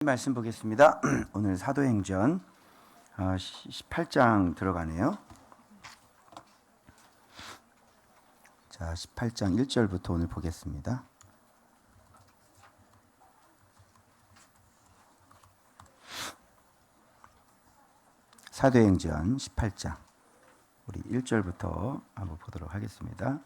말씀 보겠습니다. 오늘 사도행전 18장 들어가네요. 자, 18장 1절부터 오늘 보겠습니다. 사도행전 18장 우리 1절부터 한번 보도록 하겠습니다.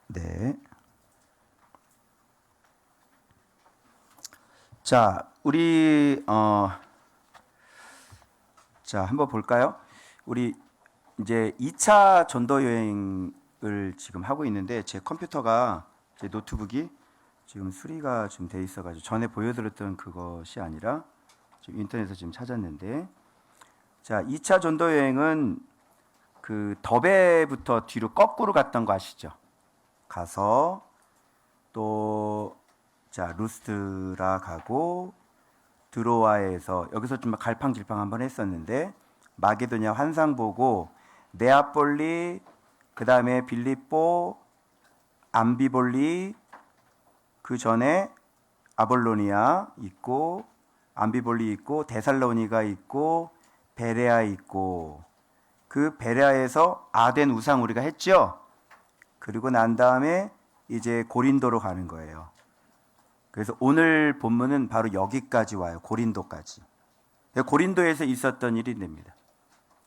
네. 자, 우리 한번 볼까요? 우리 이제 2차 전도 여행을 지금 하고 있는데 제 컴퓨터가 제 노트북이 지금 수리가 좀 돼 있어 가지고 전에 보여드렸던 그것이 아니라 지금 인터넷에서 지금 찾았는데, 자, 2차 전도 여행은 그 더베부터 뒤로 거꾸로 갔던 거 아시죠? 가서 또 루스트라 가고 드로아에서 여기서 좀 갈팡질팡 한번 했었는데 마게도냐 환상 보고 네아폴리, 그 다음에 빌립보, 암비볼리, 그 전에 아볼로니아 있고 암비볼리 있고 데살로니가 있고 베레아 있고, 그 베레아에서 아덴 우상 우리가 했죠. 그리고 난 다음에 이제 고린도로 가는 거예요. 그래서 오늘 본문은 바로 여기까지 와요. 고린도까지. 고린도에서 있었던 일이 됩니다.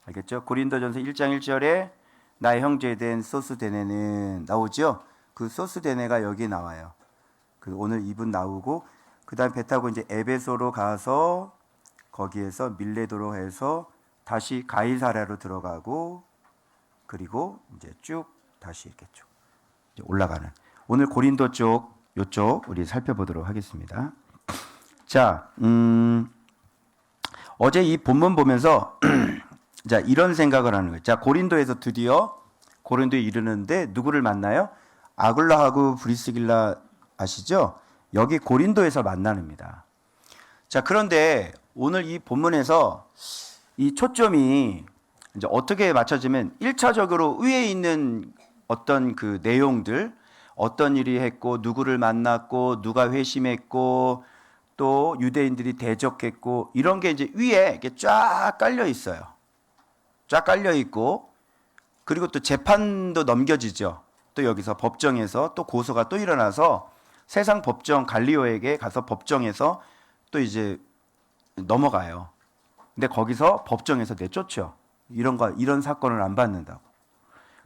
알겠죠? 고린도전서 1장 1절에 나의 형제 된 소스데네는 나오죠? 그 소스데네가 여기 나와요. 오늘 이분 나오고, 그 다음 배 타고 이제 에베소로 가서 거기에서 밀레도로 해서 다시 가이사랴로 들어가고, 그리고 이제 쭉 다시 이렇게 쭉 올라가는, 오늘 고린도 쪽 요쪽 우리 살펴보도록 하겠습니다. 자, 어제 이 본문 보면서 자, 이런 생각을 하는 거예요. 자, 고린도에서 드디어 고린도에 이르는데 누구를 만나요? 아굴라하고 브리스길라 아시죠? 여기 고린도에서 만나는입니다. 자, 그런데 오늘 이 본문에서 이 초점이 이제 어떻게 맞춰지면 1차적으로 위에 있는 어떤 그 내용들, 어떤 일이 했고 누구를 만났고 누가 회심했고 또 유대인들이 대적했고 이런 게 이제 위에 이렇게 쫙 깔려 있어요. 쫙 깔려 있고, 그리고 또 재판도 넘겨지죠. 또 여기서 법정에서 또 고소가 또 일어나서 세상 법정 갈리오에게 가서 법정에서 또 이제 넘어가요. 근데 거기서 법정에서 내쫓죠. 이런 사건을 안 받는다고.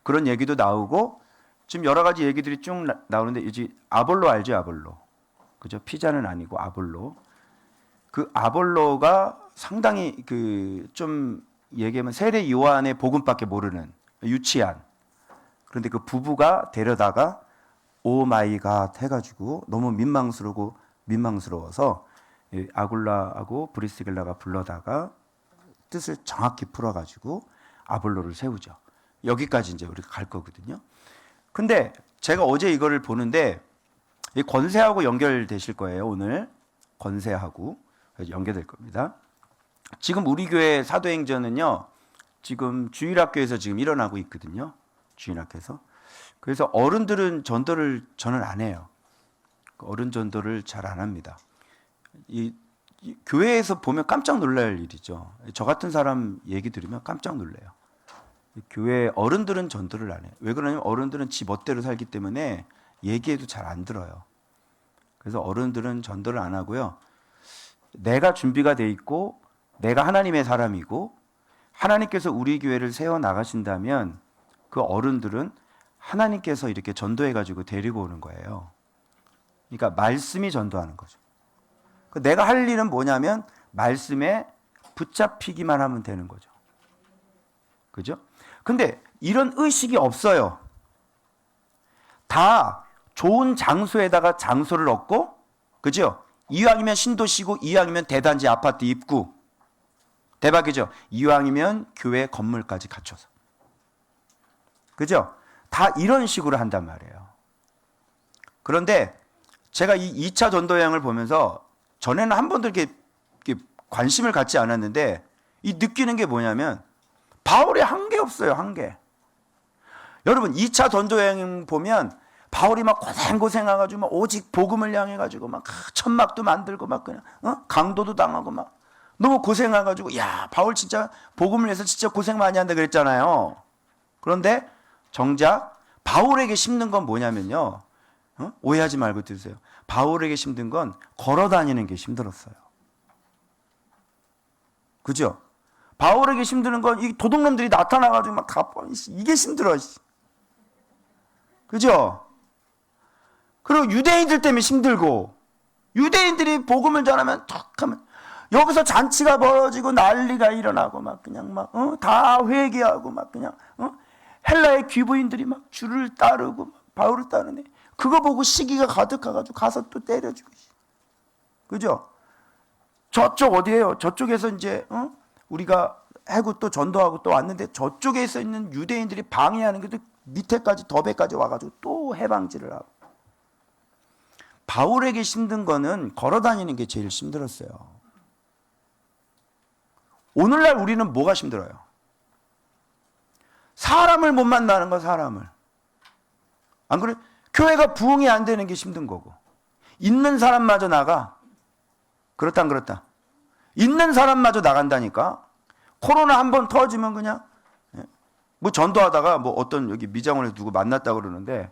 그런 얘기도 나오고, 지금 여러 가지 얘기들이 쭉 나오는데, 이제 아볼로 알죠? 아볼로. 그죠? 피자는 아니고 아볼로. 그 아볼로가 상당히 좀 얘기하면 세례 요한의 복음밖에 모르는 유치한. 그런데 그 부부가 데려다가 오 마이 갓 해가지고 너무 민망스러워서 아굴라하고 브리스길라가 불러다가 뜻을 정확히 풀어가지고 아볼로를 세우죠. 여기까지 이제 우리가 갈 거거든요. 근데 제가 어제 이거를 보는데 이 권세하고 연결되실 거예요. 오늘 권세하고 연결될 겁니다. 지금 우리 교회 사도행전은요, 지금 주일학교에서 지금 일어나고 있거든요. 주일학교에서. 그래서 어른들은 전도를 저는 안 해요. 어른 전도를 잘 안 합니다. 이 교회에서 보면 깜짝 놀랄 일이죠. 저 같은 사람 얘기 들으면 깜짝 놀래요. 교회 어른들은 전도를 안 해요. 왜 그러냐면 어른들은 지 멋대로 살기 때문에 얘기해도 잘 안 들어요. 그래서 어른들은 전도를 안 하고요. 내가 준비가 돼 있고 내가 하나님의 사람이고 하나님께서 우리 교회를 세워 나가신다면 그 어른들은 하나님께서 이렇게 전도해 가지고 데리고 오는 거예요. 그러니까 말씀이 전도하는 거죠. 내가 할 일은 뭐냐면 말씀에 붙잡히기만 하면 되는 거죠. 그죠? 근데 이런 의식이 없어요. 다 좋은 장소에다가 장소를 얻고, 그죠? 이왕이면 신도시고 이왕이면 대단지 아파트 입구. 대박이죠? 이왕이면 교회 건물까지 갖춰서. 그죠? 다 이런 식으로 한단 말이에요. 그런데 제가 이 2차 전도 여행을 보면서 전에는 한 번도 이렇게 관심을 갖지 않았는데 이 느끼는 게 뭐냐면 바울이 한 게 없어요. 한 게. 여러분 2차 전도여행 보면 바울이 막 고생해가지고 막 오직 복음을 향해가지고 막 천막도 만들고 막 그냥 강도도 당하고 막 너무 고생해가지고 야 바울 진짜 복음을 위해서 진짜 고생 많이 한다 그랬잖아요. 그런데 정작 바울에게 힘든 건 뭐냐면요. 오해하지 말고 들으세요. 바울에게 힘든 건 걸어 다니는 게 힘들었어요. 그죠? 바울에게 힘드는 건 이 도둑놈들이 나타나가지고 막 다 이게 힘들어. 그죠? 그리고 유대인들 때문에 힘들고 유대인들이 복음을 전하면 턱 하면 여기서 잔치가 벌어지고 난리가 일어나고 막 그냥 막 다 회개하고 막 그냥 헬라의 귀부인들이 막 주를 따르고 막 바울을 따르네. 그거 보고 시기가 가득해가지고 가서 또 때려주고. 그죠? 저쪽 어디예요? 저쪽에서 이제 우리가 해고 또 전도하고 또 왔는데 저쪽에서 있는 유대인들이 방해하는 게 밑에까지 더베까지 와가지고 또 해방질을 하고. 바울에게 힘든 거는 걸어다니는 게 제일 힘들었어요. 오늘날 우리는 뭐가 힘들어요? 사람을 못 만나는 거, 사람을. 안 그래? 교회가 부흥이 안 되는 게 힘든 거고. 있는 사람마저 나가. 그렇다 안 그렇다. 있는 사람마저 나간다니까. 코로나 한번 터지면 그냥 뭐 전도하다가 뭐 어떤 여기 미장원에서 누구 만났다고 그러는데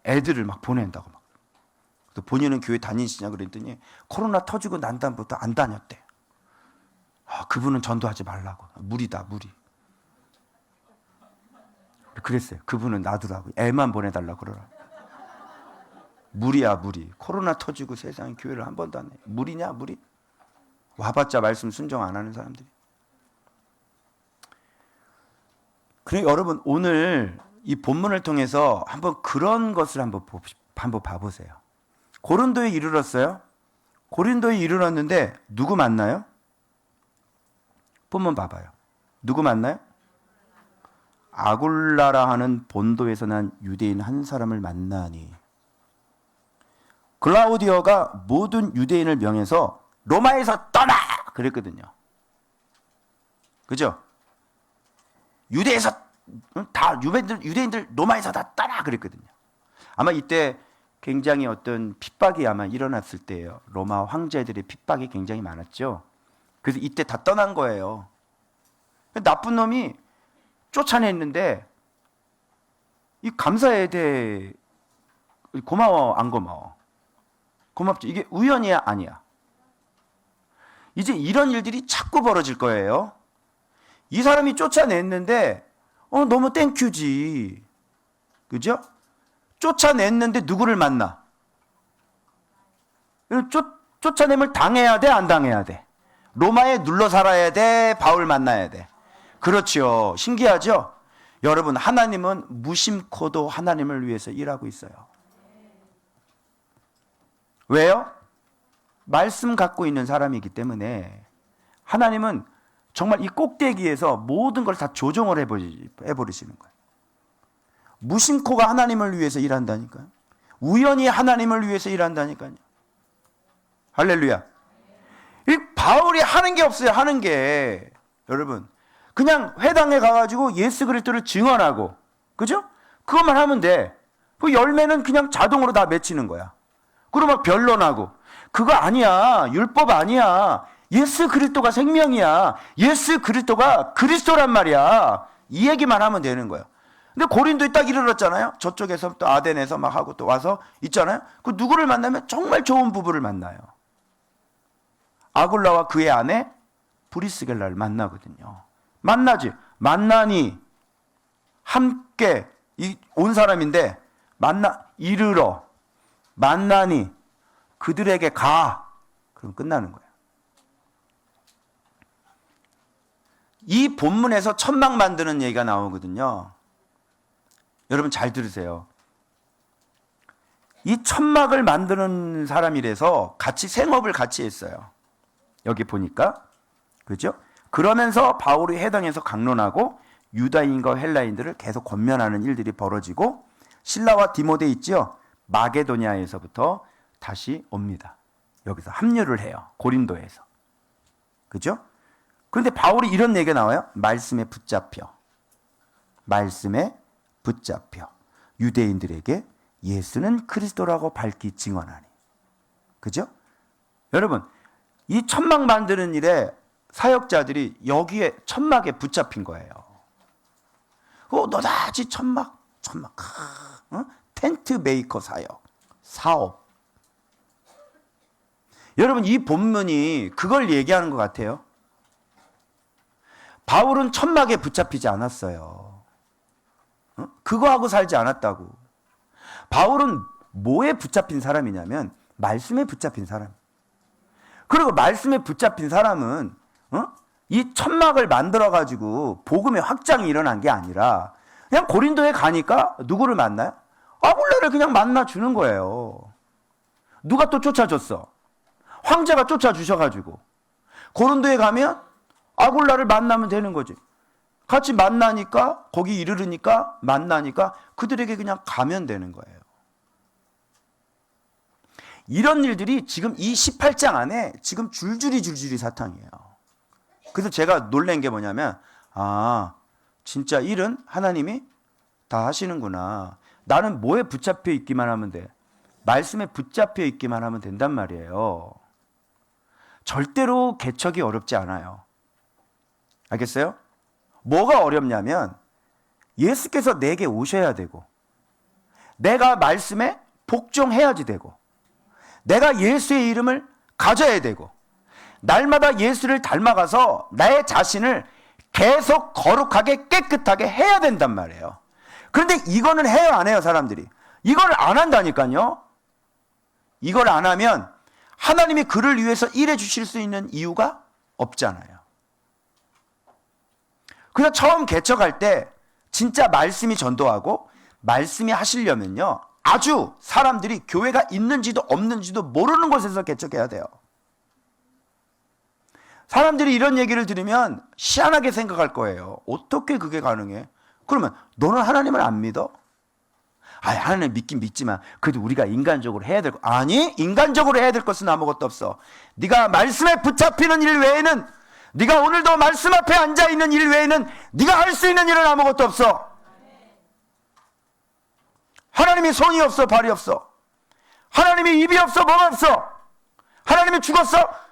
애들을 막 보낸다고 막. 또 본인은 교회 다니시냐 그랬더니 코로나 터지고 난 다음부터 안 다녔대. 그분은 전도하지 말라고. 무리다, 무리. 그랬어요. 그분은 놔두라고. 애만 보내달라고 그러라. 무리야, 무리. 코로나 터지고 세상에 교회를 한 번도 안 해. 무리냐, 무리? 와봤자 말씀 순종 안 하는 사람들이. 그래 여러분 오늘 이 본문을 통해서 한번 그런 것을 한번 봐보세요. 고린도에 이르렀어요. 고린도에 이르렀는데 누구 만나요? 본문 봐봐요. 누구 만나요? 아굴라라 하는 본도에서 난 유대인 한 사람을 만나니 글라우디오가 모든 유대인을 명해서 로마에서 떠나! 그랬거든요. 그죠? 유대에서 다 유대인들 로마에서 다 떠나! 그랬거든요. 아마 이때 굉장히 어떤 핍박이 아마 일어났을 때예요. 로마 황제들의 핍박이 굉장히 많았죠. 그래서 이때 다 떠난 거예요. 나쁜 놈이 쫓아냈는데 이 감사해야 돼. 고마워 안 고마워? 고맙죠. 이게 우연이야 아니야? 이제 이런 일들이 자꾸 벌어질 거예요. 이 사람이 쫓아냈는데 너무 땡큐지. 그죠? 쫓아냈는데 누구를 만나? 쫓아냄을 당해야 돼 안 당해야 돼? 로마에 눌러 살아야 돼 바울 만나야 돼? 그렇죠. 신기하죠? 여러분 하나님은 무심코도 하나님을 위해서 일하고 있어요. 왜요? 말씀 갖고 있는 사람이기 때문에 하나님은 정말 이 꼭대기에서 모든 걸 다 조정을 해버리시는 거예요. 무심코가 하나님을 위해서 일한다니까요. 우연히 하나님을 위해서 일한다니까요. 할렐루야. 이 바울이 하는 게 없어요. 하는 게. 여러분 그냥 회당에 가가지고 예수 그리스도를 증언하고 그죠? 그것만 하면 돼. 그 열매는 그냥 자동으로 다 맺히는 거야. 그리고 막 변론하고 그거 아니야. 율법 아니야. 예수 그리스도가 생명이야. 예수 그리스도가 그리스도란 말이야. 이 얘기만 하면 되는 거야. 근데 고린도에 딱 이르렀잖아요. 저쪽에서 또 아덴에서 막 하고 또 와서 있잖아요. 그 누구를 만나면 정말 좋은 부부를 만나요. 아굴라와 그의 아내 브리스겔라를 만나거든요. 만나지. 만나니 함께 온 사람인데 이르러 만나니 그들에게 가. 그럼 끝나는 거예요. 이 본문에서 천막 만드는 얘기가 나오거든요. 여러분 잘 들으세요. 이 천막을 만드는 사람이라서 같이 생업을 같이 했어요. 여기 보니까. 그렇죠? 그러면서 바울이 해당에서 강론하고 유다인과 헬라인들을 계속 권면하는 일들이 벌어지고 실라와 디모데 있죠? 마게도냐에서부터 다시 옵니다. 여기서 합류를 해요. 고린도에서. 그죠? 그런데 바울이 이런 얘기가 나와요. 말씀에 붙잡혀. 말씀에 붙잡혀. 유대인들에게 예수는 그리스도라고 밝히 증언하니. 그죠? 여러분, 이 천막 만드는 일에 사역자들이 여기에 천막에 붙잡힌 거예요. 너다지 천막. 텐트 메이커 사업. 여러분, 이 본문이 그걸 얘기하는 것 같아요. 바울은 천막에 붙잡히지 않았어요. 그거 하고 살지 않았다고. 바울은 뭐에 붙잡힌 사람이냐면 말씀에 붙잡힌 사람. 그리고 말씀에 붙잡힌 사람은 이 천막을 만들어가지고 복음의 확장이 일어난 게 아니라 그냥 고린도에 가니까 누구를 만나요? 아굴라를 그냥 만나주는 거예요. 누가 또 쫓아줬어? 황제가 쫓아주셔가지고 고린도에 가면 아굴라를 만나면 되는 거지. 같이 만나니까, 거기 이르르니까, 만나니까 그들에게 그냥 가면 되는 거예요. 이런 일들이 지금 이 18장 안에 지금 줄줄이 사탕이에요. 그래서 제가 놀란 게 뭐냐면, 진짜 일은 하나님이 다 하시는구나. 나는 뭐에 붙잡혀 있기만 하면 돼. 말씀에 붙잡혀 있기만 하면 된단 말이에요. 절대로 개척이 어렵지 않아요. 알겠어요? 뭐가 어렵냐면 예수께서 내게 오셔야 되고, 내가 말씀에 복종해야지 되고, 내가 예수의 이름을 가져야 되고, 날마다 예수를 닮아가서 나의 자신을 계속 거룩하게 깨끗하게 해야 된단 말이에요. 그런데 이거는 해요, 안 해요, 사람들이? 이걸 안 한다니까요. 이걸 안 하면 하나님이 그를 위해서 일해 주실 수 있는 이유가 없잖아요. 그래서 처음 개척할 때 진짜 말씀이 전도하고 말씀이 하시려면요, 아주 사람들이 교회가 있는지도 없는지도 모르는 곳에서 개척해야 돼요. 사람들이 이런 얘기를 들으면 희한하게 생각할 거예요. 어떻게 그게 가능해? 그러면 너는 하나님을 안 믿어? 하나님 믿긴 믿지만 그래도 우리가 인간적으로 해야 될 거. 아니, 인간적으로 해야 될 것은 아무것도 없어. 네가 말씀에 붙잡히는 일 외에는, 네가 오늘도 말씀 앞에 앉아있는 일 외에는 네가 할 수 있는 일은 아무것도 없어. 하나님이 손이 없어, 발이 없어. 하나님이 입이 없어, 뭐가 없어. 하나님이 죽었어.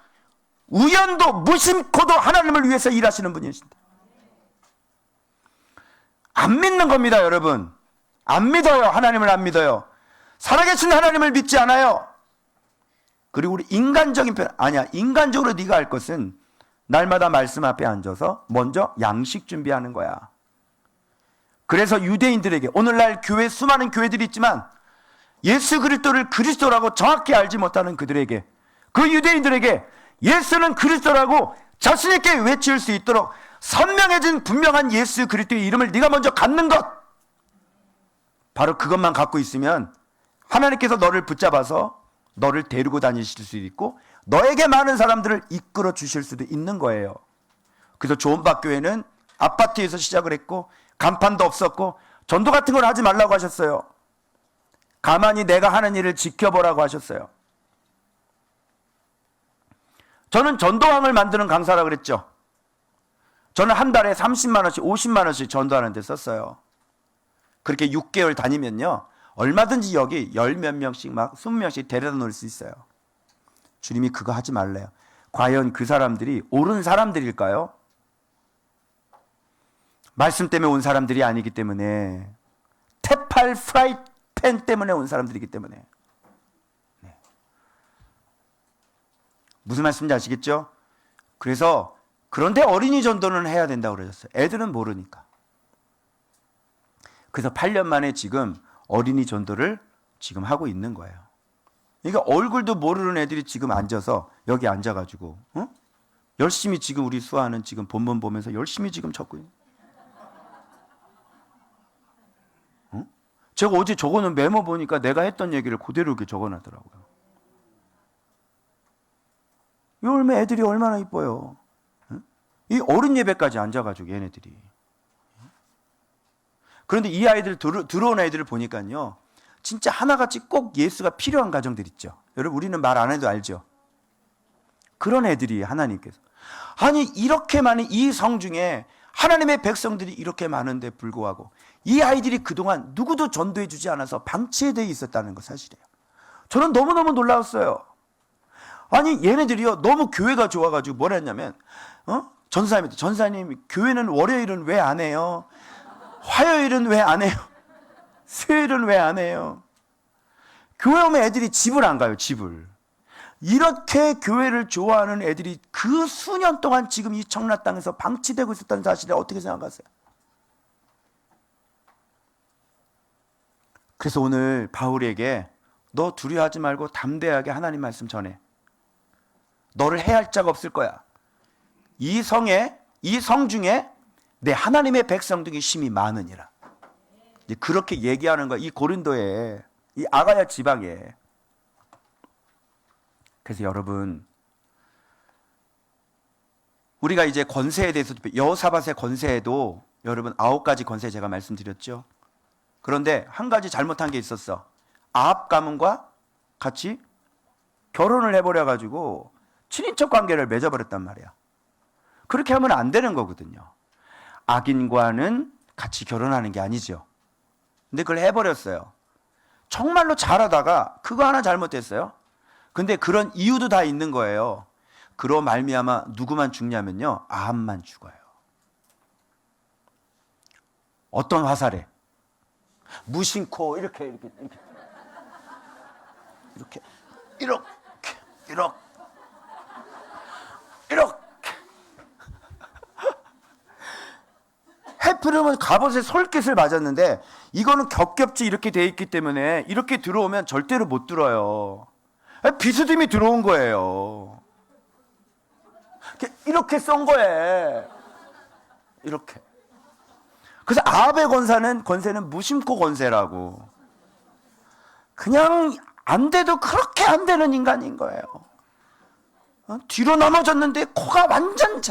우연도 무심코도 하나님을 위해서 일하시는 분이신데 안 믿는 겁니다, 여러분. 안 믿어요. 하나님을 안 믿어요. 살아계신 하나님을 믿지 않아요. 그리고 우리 인간적인 편, 아니야, 인간적으로 네가 할 것은 날마다 말씀 앞에 앉아서 먼저 양식 준비하는 거야. 그래서 유대인들에게, 오늘날 교회, 수많은 교회들이 있지만 예수 그리스도를 그리스도라고 정확히 알지 못하는 그들에게, 그 유대인들에게 예수는 그리스도라고 자신 있게 외칠 수 있도록 선명해진 분명한 예수 그리스도의 이름을 네가 먼저 갖는 것, 바로 그것만 갖고 있으면 하나님께서 너를 붙잡아서 너를 데리고 다니실 수도 있고 너에게 많은 사람들을 이끌어 주실 수도 있는 거예요. 그래서 조은박교회는 아파트에서 시작을 했고 간판도 없었고 전도 같은 걸 하지 말라고 하셨어요. 가만히 내가 하는 일을 지켜보라고 하셨어요. 저는 전도왕을 만드는 강사라고 그랬죠. 저는 한 달에 30만 원씩 50만 원씩 전도하는 데 썼어요. 그렇게 6개월 다니면요, 얼마든지 여기 10몇 명씩 막 20명씩 데려다 놓을 수 있어요. 주님이 그거 하지 말래요. 과연 그 사람들이 옳은 사람들일까요? 말씀 때문에 온 사람들이 아니기 때문에, 테팔 프라이팬 때문에 온 사람들이기 때문에. 네. 무슨 말씀인지 아시겠죠? 그래서 그런데 어린이 전도는 해야 된다고 그러셨어요. 애들은 모르니까. 그래서 8년 만에 지금 어린이 전도를 지금 하고 있는 거예요. 그러니까 얼굴도 모르는 애들이 지금 앉아서 여기 앉아가지고 열심히 지금 우리 수아는 지금 본문 보면서 열심히 지금 적고 있는. 제가 어제 적어놓은 메모 보니까 내가 했던 얘기를 그대로 이렇게 적어놨더라고요. 이 얼마 애들이 얼마나 이뻐요. 이 어른 예배까지 앉아가지고 얘네들이. 그런데 이 아이들 들어온 아이들을 보니까요, 진짜 하나같이 꼭 예수가 필요한 가정들 있죠. 여러분, 우리는 말 안 해도 알죠. 그런 애들이 하나님께서 아니 이렇게 많은 이 성 중에 하나님의 백성들이 이렇게 많은데 불구하고 이 아이들이 그동안 누구도 전도해 주지 않아서 방치되어 있었다는 거 사실이에요. 저는 너무너무 놀라웠어요. 아니 얘네들이요 너무 교회가 좋아가지고 뭐라 했냐면 전사님 교회는 월요일은 왜 안 해요? 화요일은 왜 안 해요? 수요일은 왜 안 해요? 교회 오면 애들이 집을 안 가요. 집을. 이렇게 교회를 좋아하는 애들이 그 수년 동안 지금 이 청라 땅에서 방치되고 있었다는 사실을 어떻게 생각하세요? 그래서 오늘 바울에게 너 두려워하지 말고 담대하게 하나님 말씀 전해. 너를 해할 자가 없을 거야. 이 성 중에 내 하나님의 백성들이 심히 많으니라. 그렇게 얘기하는 거야. 이 고린도에, 이 아가야 지방에. 그래서 여러분, 우리가 이제 권세에 대해서 여호사밧의 권세에도 여러분 9가지 권세 제가 말씀드렸죠. 그런데 한 가지 잘못한 게 있었어. 아합 가문과 같이 결혼을 해버려가지고 친인척 관계를 맺어버렸단 말이야. 그렇게 하면 안 되는 거거든요. 악인과는 같이 결혼하는 게 아니죠. 근데 그걸 해버렸어요. 정말로 잘하다가 그거 하나 잘못했어요. 근데 그런 이유도 다 있는 거예요. 그로 말미암아 누구만 죽냐면요, 아합만 죽어요. 어떤 화살에 무심코 이렇게 해프름은 갑옷에 솔깃을 맞았는데 이거는 겹겹이 이렇게 돼 있기 때문에 이렇게 들어오면 절대로 못 들어요. 비스듬히 들어온 거예요. 이렇게 쏜 거예요. 이렇게. 그래서 아합의 권세는 무심코 권세라고. 그냥 안 돼도 그렇게 안 되는 인간인 거예요. 뒤로 넘어졌는데 코가 완전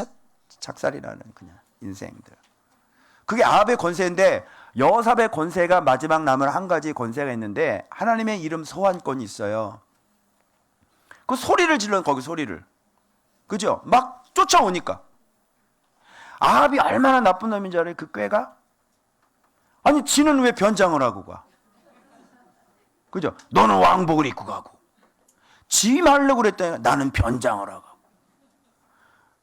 작살이 나는 그냥 인생들. 그게 아합의 권세인데 여호사밧의 권세가 마지막 남은 한 가지 권세가 있는데 하나님의 이름 소환권이 있어요. 그 소리를 질러 거기 소리를. 그죠? 막 쫓아오니까. 아합이 얼마나 나쁜 놈인 줄 알아요? 그 꾀가? 아니 지는 왜 변장을 하고 가? 그죠? 너는 왕복을 입고 가고. 지 말려고 그랬더니 나는 변장을 하고.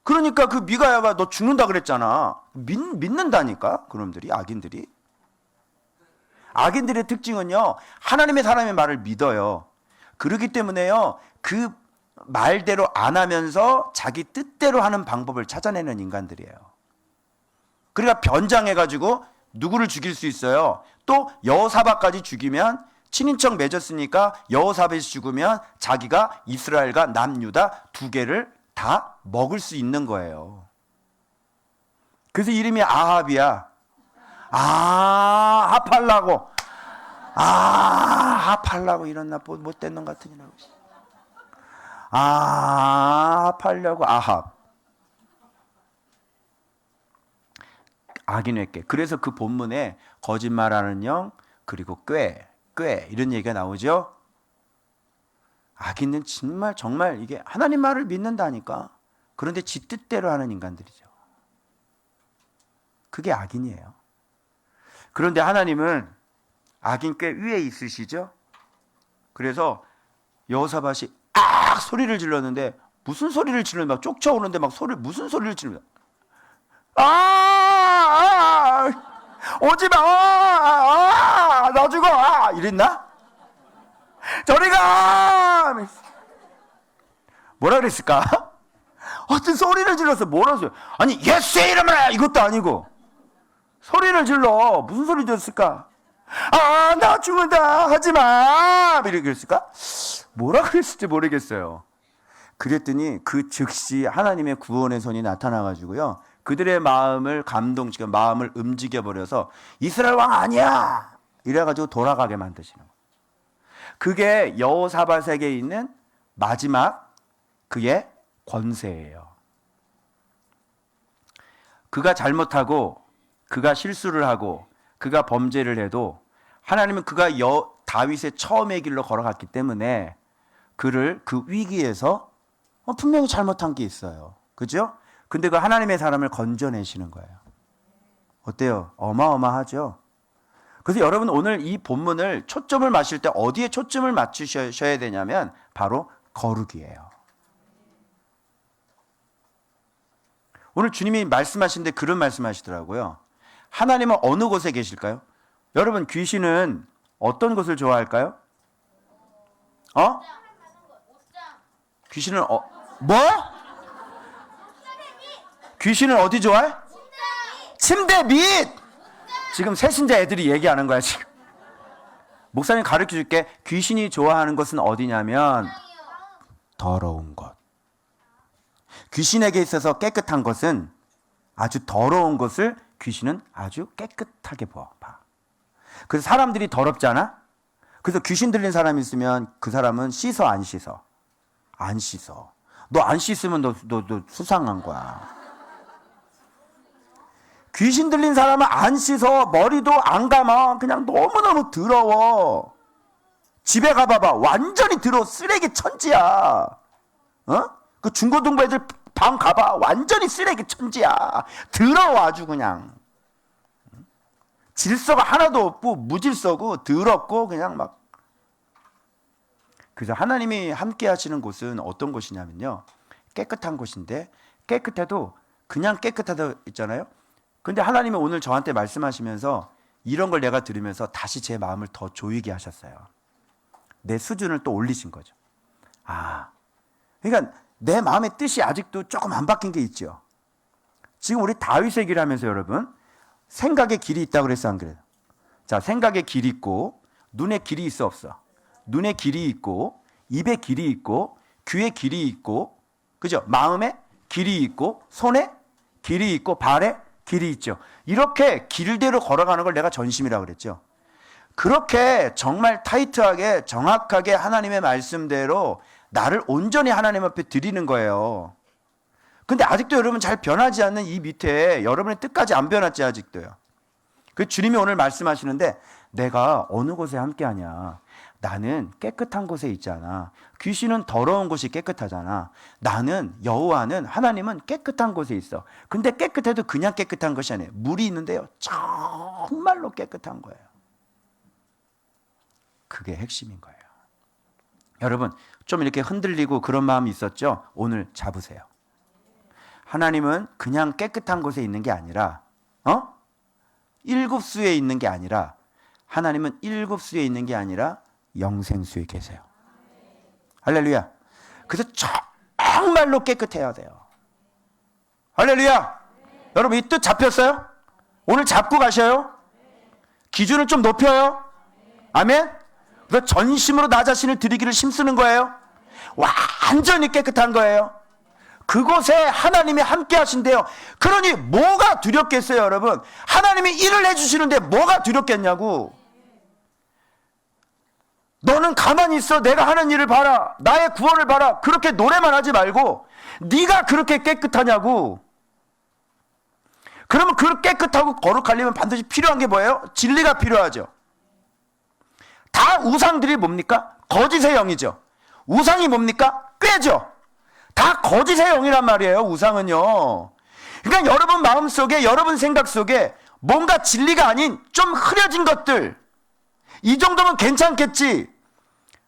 그러니까 그 미가야가 너 죽는다 그랬잖아. 믿는다니까 그놈들이, 악인들이. 악인들의 특징은요, 하나님의 사람의 말을 믿어요. 그렇기 때문에요, 그 말대로 안 하면서 자기 뜻대로 하는 방법을 찾아내는 인간들이에요. 그러니까 변장해가지고 누구를 죽일 수 있어요. 또 여호사밧까지 죽이면 친인척 맺었으니까 여호사밧이 죽으면 자기가 이스라엘과 남유다 두 개를 다 먹을 수 있는 거예요. 그래서 이름이 아합이야. 합하려고 이런 나쁜 못된 놈 같은 이라고. 합하려고 아합. 악인의 꾀. 그래서 그 본문에 거짓말하는 영 그리고 꾀 이런 얘기가 나오죠. 악인은 정말 이게 하나님 말을 믿는다니까. 그런데 지 뜻대로 하는 인간들이죠. 그게 악인이에요. 그런데 하나님은 악인 꽤 위에 있으시죠. 그래서 여호사밧이 소리를 질렀는데 무슨 소리를 질렀는데 막 쫓아오는데 막 무슨 소리를 질렀는데 오지마 나 죽어 이랬나? 저리가 뭐라 그랬을까? 어떤 소리를 질러서 뭐라 했어요? 아니 예수의 이름을 해! 이것도 아니고 소리를 질러. 무슨 소리 들었을까? 나 죽는다 하지마 이렇게 그랬을까? 뭐라 그랬을지 모르겠어요. 그랬더니 그 즉시 하나님의 구원의 손이 나타나가지고요, 그들의 마음을 감동시켜 마음을 움직여버려서 이스라엘 왕 아니야 이래가지고 돌아가게 만드시는 거예요. 그게 여호사밧에게 있는 마지막 그의 권세예요. 그가 잘못하고 그가 실수를 하고 그가 범죄를 해도 하나님은 그가 다윗의 처음의 길로 걸어갔기 때문에 그를 그 위기에서 분명히 잘못한 게 있어요. 그죠? 근데 그 하나님의 사람을 건져내시는 거예요. 어때요? 어마어마하죠? 그래서 여러분 오늘 이 본문을 초점을 맞출 때 어디에 초점을 맞추셔야 되냐면 바로 거룩이에요. 오늘 주님이 말씀하시는데 그런 말씀하시더라고요. 하나님은 어느 곳에 계실까요? 여러분 귀신은 어떤 곳을 좋아할까요? 귀신은 뭐? 귀신은 어디 좋아해? 침대 밑! 지금 새신자 애들이 얘기하는 거야 지금. 목사님 가르쳐 줄게. 귀신이 좋아하는 것은 어디냐면 더러운 것. 귀신에게 있어서 깨끗한 것은 아주 더러운 것을 귀신은 아주 깨끗하게 봐. 그래서 사람들이 더럽잖아. 그래서 귀신 들린 사람이 있으면 그 사람은 씻어 안 씻어? 안 씻어. 너 안 씻으면 너 수상한 거야. 귀신 들린 사람은 안 씻어. 머리도 안 감아. 그냥 너무너무 더러워. 집에 가봐봐. 완전히 더러워. 쓰레기 천지야. 그 중고등부 애들 방 가봐. 완전히 쓰레기 천지야. 더러워 아주 그냥. 질서가 하나도 없고 무질서고 더럽고 그냥 막. 그래서 하나님이 함께 하시는 곳은 어떤 곳이냐면요. 깨끗한 곳인데 깨끗해도 그냥 깨끗하다 있잖아요. 근데 하나님이 오늘 저한테 말씀하시면서 이런 걸 내가 들으면서 다시 제 마음을 더 조이게 하셨어요. 내 수준을 또 올리신 거죠. 그러니까 내 마음의 뜻이 아직도 조금 안 바뀐 게 있죠. 지금 우리 다윗의 길 하면서 여러분 생각의 길이 있다고 그랬어 안 그래요? 자, 생각의 길이 있고 눈의 길이 있어 없어? 눈의 길이 있고 입의 길이 있고 귀의 길이 있고 그죠? 마음의 길이 있고 손에 길이 있고 발에 길이 있죠. 이렇게 길대로 걸어가는 걸 내가 전심이라고 그랬죠. 그렇게 정말 타이트하게 정확하게 하나님의 말씀대로 나를 온전히 하나님 앞에 드리는 거예요. 근데 아직도 여러분 잘 변하지 않는 이 밑에 여러분의 뜻까지 안 변했지 아직도요. 그 주님이 오늘 말씀하시는데 내가 어느 곳에 함께하냐. 나는 깨끗한 곳에 있잖아. 귀신은 더러운 곳이 깨끗하잖아. 나는 여호와는 하나님은 깨끗한 곳에 있어. 근데 깨끗해도 그냥 깨끗한 것이 아니에요. 물이 있는데요. 정말로 깨끗한 거예요. 그게 핵심인 거예요. 여러분 좀 이렇게 흔들리고 그런 마음이 있었죠? 오늘 잡으세요. 하나님은 그냥 깨끗한 곳에 있는 게 아니라 일곱 수에 있는 게 아니라 하나님은 일곱 수에 있는 게 아니라 영생수에 계세요. 할렐루야. 그래서 정말로 깨끗해야 돼요. 할렐루야. 여러분 이 뜻 잡혔어요? 오늘 잡고 가셔요? 기준을 좀 높여요? 아멘. 그래서 전심으로 나 자신을 드리기를 힘쓰는 거예요. 완전히 깨끗한 거예요. 그곳에 하나님이 함께 하신대요. 그러니 뭐가 두렵겠어요 여러분. 하나님이 일을 해주시는데 뭐가 두렵겠냐고. 너는 가만히 있어. 내가 하는 일을 봐라. 나의 구원을 봐라. 그렇게 노래만 하지 말고 네가 그렇게 깨끗하냐고. 그러면 그 깨끗하고 거룩하려면 반드시 필요한 게 뭐예요? 진리가 필요하죠. 다 우상들이 뭡니까? 거짓의 영이죠. 우상이 뭡니까? 꾀죠. 다 거짓의 영이란 말이에요. 우상은요. 그러니까 여러분 마음속에 여러분 생각 속에 뭔가 진리가 아닌 좀 흐려진 것들, 이 정도면 괜찮겠지.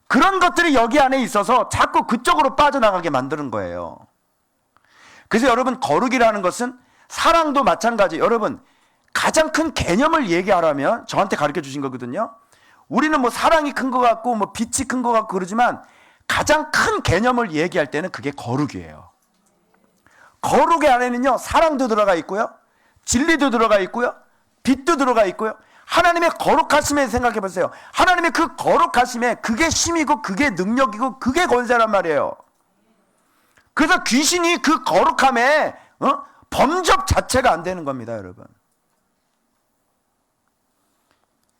그런 것들이 여기 안에 있어서 자꾸 그쪽으로 빠져나가게 만드는 거예요. 그래서 여러분 거룩이라는 것은 사랑도 마찬가지. 여러분 가장 큰 개념을 얘기하라면 저한테 가르쳐 주신 거거든요. 우리는 뭐 사랑이 큰 것 같고 뭐 빛이 큰 것 같고 그러지만 가장 큰 개념을 얘기할 때는 그게 거룩이에요. 거룩의 안에는요 사랑도 들어가 있고요, 진리도 들어가 있고요, 빛도 들어가 있고요. 하나님의 거룩하심에 생각해 보세요. 하나님의 그 거룩하심에 그게 힘이고 그게 능력이고 그게 권세란 말이에요. 그래서 귀신이 그 거룩함에 범접 자체가 안 되는 겁니다 여러분.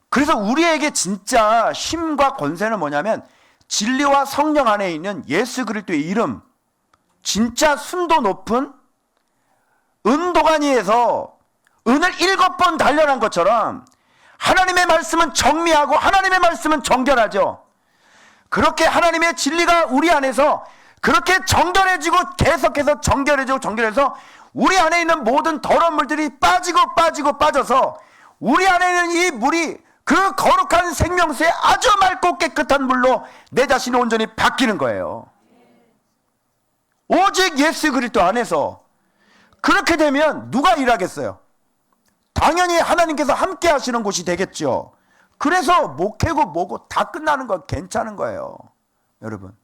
그래서 우리에게 진짜 힘과 권세는 뭐냐면 진리와 성령 안에 있는 예수 그리스도의 이름, 진짜 순도 높은 은도가니에서 은을 7번 단련한 것처럼 하나님의 말씀은 정미하고 하나님의 말씀은 정결하죠. 그렇게 하나님의 진리가 우리 안에서 그렇게 정결해지고 계속해서 정결해지고 정결해서 우리 안에 있는 모든 더러운 물들이 빠져서 우리 안에 있는 이 물이 그 거룩한 생명수의 아주 맑고 깨끗한 물로 내 자신이 온전히 바뀌는 거예요. 오직 예수 그리스도 안에서. 그렇게 되면 누가 일하겠어요? 당연히 하나님께서 함께 하시는 곳이 되겠죠. 그래서 목회고 뭐고 다 끝나는 거 괜찮은 거예요. 여러분,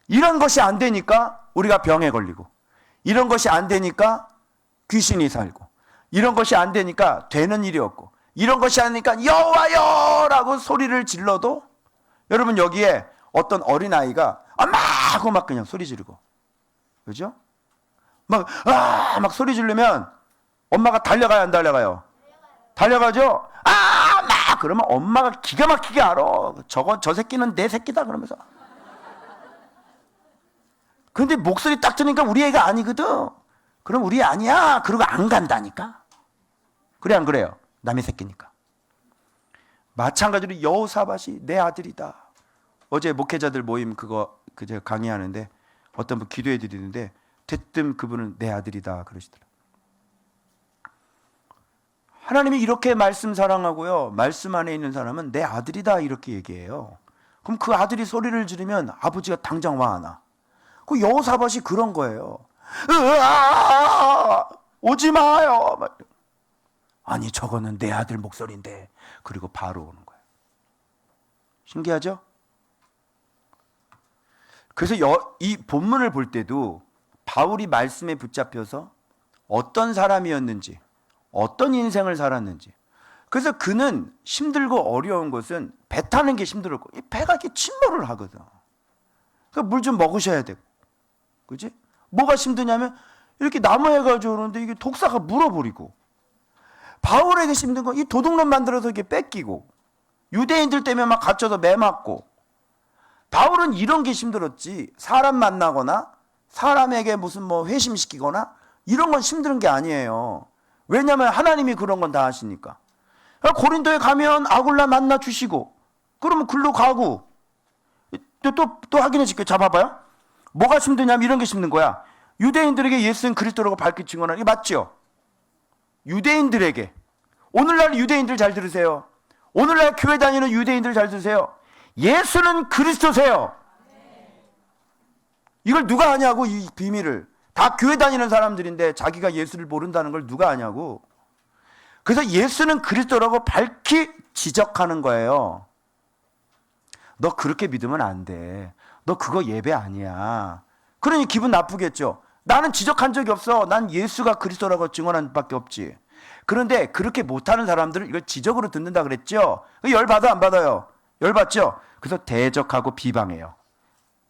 이런 것이 안 되니까 우리가 병에 걸리고, 이런 것이 안 되니까 귀신이 살고, 이런 것이 안 되니까 되는 일이 없고, 이런 것이 안 되니까 여호와여 라고 소리를 질러도, 여러분 여기에 어떤 어린아이가 하고 막 그냥 소리 지르고, 그죠? 막 소리 지르면 엄마가 달려가요, 안 달려가요? 달려가죠? 막 그러면 엄마가 기가 막히게 알아. 저 새끼는 내 새끼다 그러면서. 근데 목소리 딱 들으니까 우리 애가 아니거든. 그럼 우리 애 아니야. 그러고 안 간다니까. 그래 안 그래요? 남의 새끼니까. 마찬가지로 여호사밧이 내 아들이다. 어제 목회자들 모임 제가 강의하는데 어떤 분 기도해 드리는데 대뜸 그분은 내 아들이다 그러시더라고요. 하나님이 이렇게 말씀 사랑하고요, 말씀 안에 있는 사람은 내 아들이다 이렇게 얘기해요. 그럼 그 아들이 소리를 지르면 아버지가 당장 화 안 나. 그 여호사밧이 그런 거예요. 오지 마요. 아니 저거는 내 아들 목소리인데. 그리고 바로 오는 거예요. 신기하죠? 그래서 이 본문을 볼 때도 바울이 말씀에 붙잡혀서 어떤 사람이었는지, 어떤 인생을 살았는지. 그래서 그는 힘들고 어려운 것은 배 타는 게 힘들었고, 이 배가 이렇게 침몰을 하거든. 그러니까 물 좀 먹으셔야 되고, 그지? 뭐가 힘드냐면 이렇게 나무에 가져오는데 이게 독사가 물어버리고, 바울에게 힘든 건 이 도둑놈 만들어서 이렇게 뺏기고, 유대인들 때문에 막 갇혀서 매 맞고. 바울은 이런 게 힘들었지, 사람 만나거나 사람에게 무슨 뭐 회심시키거나 이런 건 힘든 게 아니에요. 왜냐하면 하나님이 그런 건 다 하시니까. 고린도에 가면 아굴라 만나 주시고, 그러면 글로 가고. 또 확인해 줄게요. 잡아봐요. 뭐가 힘드냐면 이런 게 힘든 거야. 유대인들에게 예수는 그리스도라고 밝히 증언하는 게 맞죠? 유대인들에게. 오늘날 유대인들 잘 들으세요. 오늘날 교회 다니는 유대인들 잘 들으세요. 예수는 그리스도세요. 이걸 누가 아냐고, 이 비밀을. 다 교회 다니는 사람들인데 자기가 예수를 모른다는 걸 누가 아냐고. 그래서 예수는 그리스도라고 밝히 지적하는 거예요. 너 그렇게 믿으면 안 돼. 너 그거 예배 아니야. 그러니 기분 나쁘겠죠. 나는 지적한 적이 없어. 난 예수가 그리스도라고 증언한 밖에 없지. 그런데 그렇게 못하는 사람들을 이걸 지적으로 듣는다 그랬죠. 열받아 안 받아요? 열받죠. 그래서 대적하고 비방해요.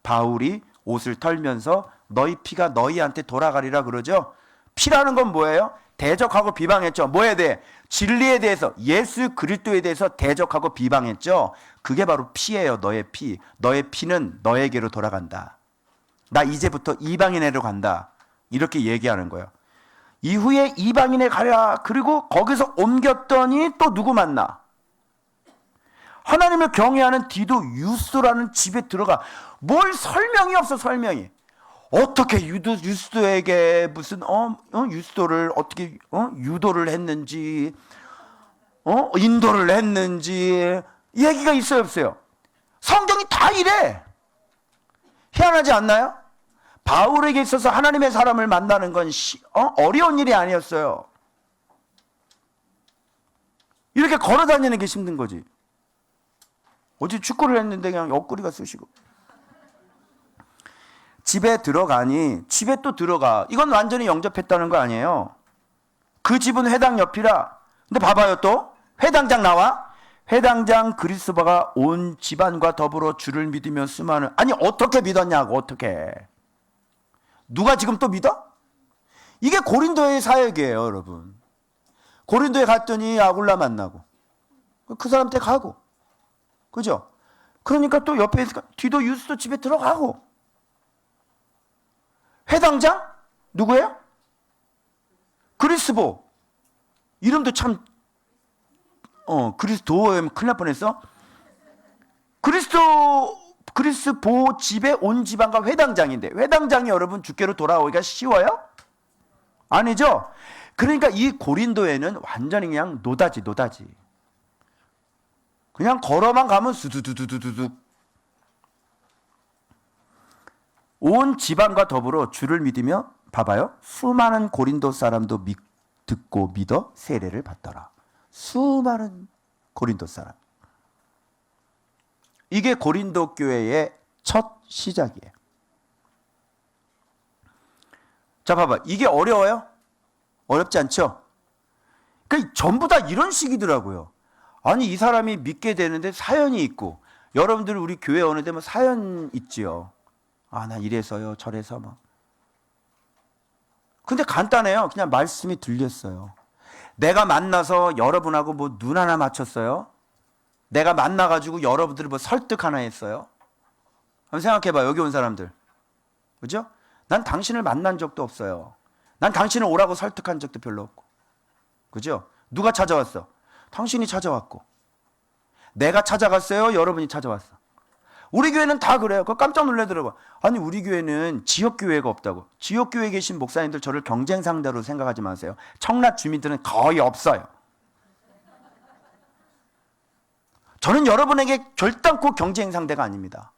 바울이 옷을 털면서 너희 피가 너희한테 돌아가리라 그러죠. 피라는 건 뭐예요? 대적하고 비방했죠. 뭐에 대해? 진리에 대해서, 예수 그리스도에 대해서 대적하고 비방했죠. 그게 바로 피예요. 너의 피. 너의 피는 너에게로 돌아간다. 나 이제부터 이방인에로 간다. 이렇게 얘기하는 거예요. 이후에 이방인에 가랴. 그리고 거기서 옮겼더니 또 누구 만나? 하나님을 경외하는 디도 유스도라는 집에 들어가. 뭘 설명이 없어, 설명이. 어떻게 유스도에게 무슨 유스도를 어떻게 유도를 했는지, 인도를 했는지 얘기가 있어요, 없어요? 성경이 다 이래. 희한하지 않나요? 바울에게 있어서 하나님의 사람을 만나는 건 어려운 일이 아니었어요. 이렇게 걸어 다니는 게 힘든 거지. 어제 축구를 했는데 그냥 옆구리가 쑤시고. 집에 들어가니 집에 또 들어가. 이건 완전히 영접했다는 거 아니에요. 그 집은 회당 옆이라. 근데 봐봐요, 또 회당장 나와. 회당장 그리스도가 온 집안과 더불어 주를 믿으며 수많은. 아니 어떻게 믿었냐고. 어떻게. 누가 지금 또 믿어? 이게 고린도의 사역이에요, 여러분. 고린도에 갔더니 아굴라 만나고 그 사람한테 가고, 그죠? 그러니까 또 옆에 있으니까 디도 유스도 집에 들어가고. 회당장? 누구예요? 그리스보. 이름도 참 그리스도에 큰일 날 뻔했어. 그리스 보호 집에 온 지방과 회당장인데, 회당장이 여러분 주께로 돌아오기가 쉬워요? 아니죠. 그러니까 이 고린도에는 완전히 그냥 노다지. 그냥 걸어만 가면 수두두두두두. 온 지방과 더불어 주를 믿으며, 봐봐요, 수많은 고린도 사람도 듣고 믿어 세례를 받더라. 수많은 고린도 사람. 이게 고린도 교회의 첫 시작이에요. 자, 봐봐. 이게 어려워요? 어렵지 않죠? 그러니까 전부 다 이런 식이더라고요. 아니, 이 사람이 믿게 되는데 사연이 있고, 여러분들 우리 교회 어느 데면 사연 있지요. 아, 나 이래서요, 저래서 뭐. 근데 간단해요. 그냥 말씀이 들렸어요. 내가 만나서 여러분하고 뭐 눈 하나 맞췄어요? 내가 만나가지고 여러분들을 뭐 설득 하나 했어요? 한번 생각해봐, 여기 온 사람들. 그죠? 난 당신을 만난 적도 없어요. 난 당신을 오라고 설득한 적도 별로 없고. 그죠? 누가 찾아왔어? 당신이 찾아왔고. 내가 찾아갔어요? 여러분이 찾아왔어? 우리 교회는 다 그래요. 그거 깜짝 놀라더라고요. 아니, 우리 교회는 지역교회가 없다고. 지역교회에 계신 목사님들 저를 경쟁 상대로 생각하지 마세요. 청라 주민들은 거의 없어요. 저는 여러분에게 결단코 경쟁 상대가 아닙니다.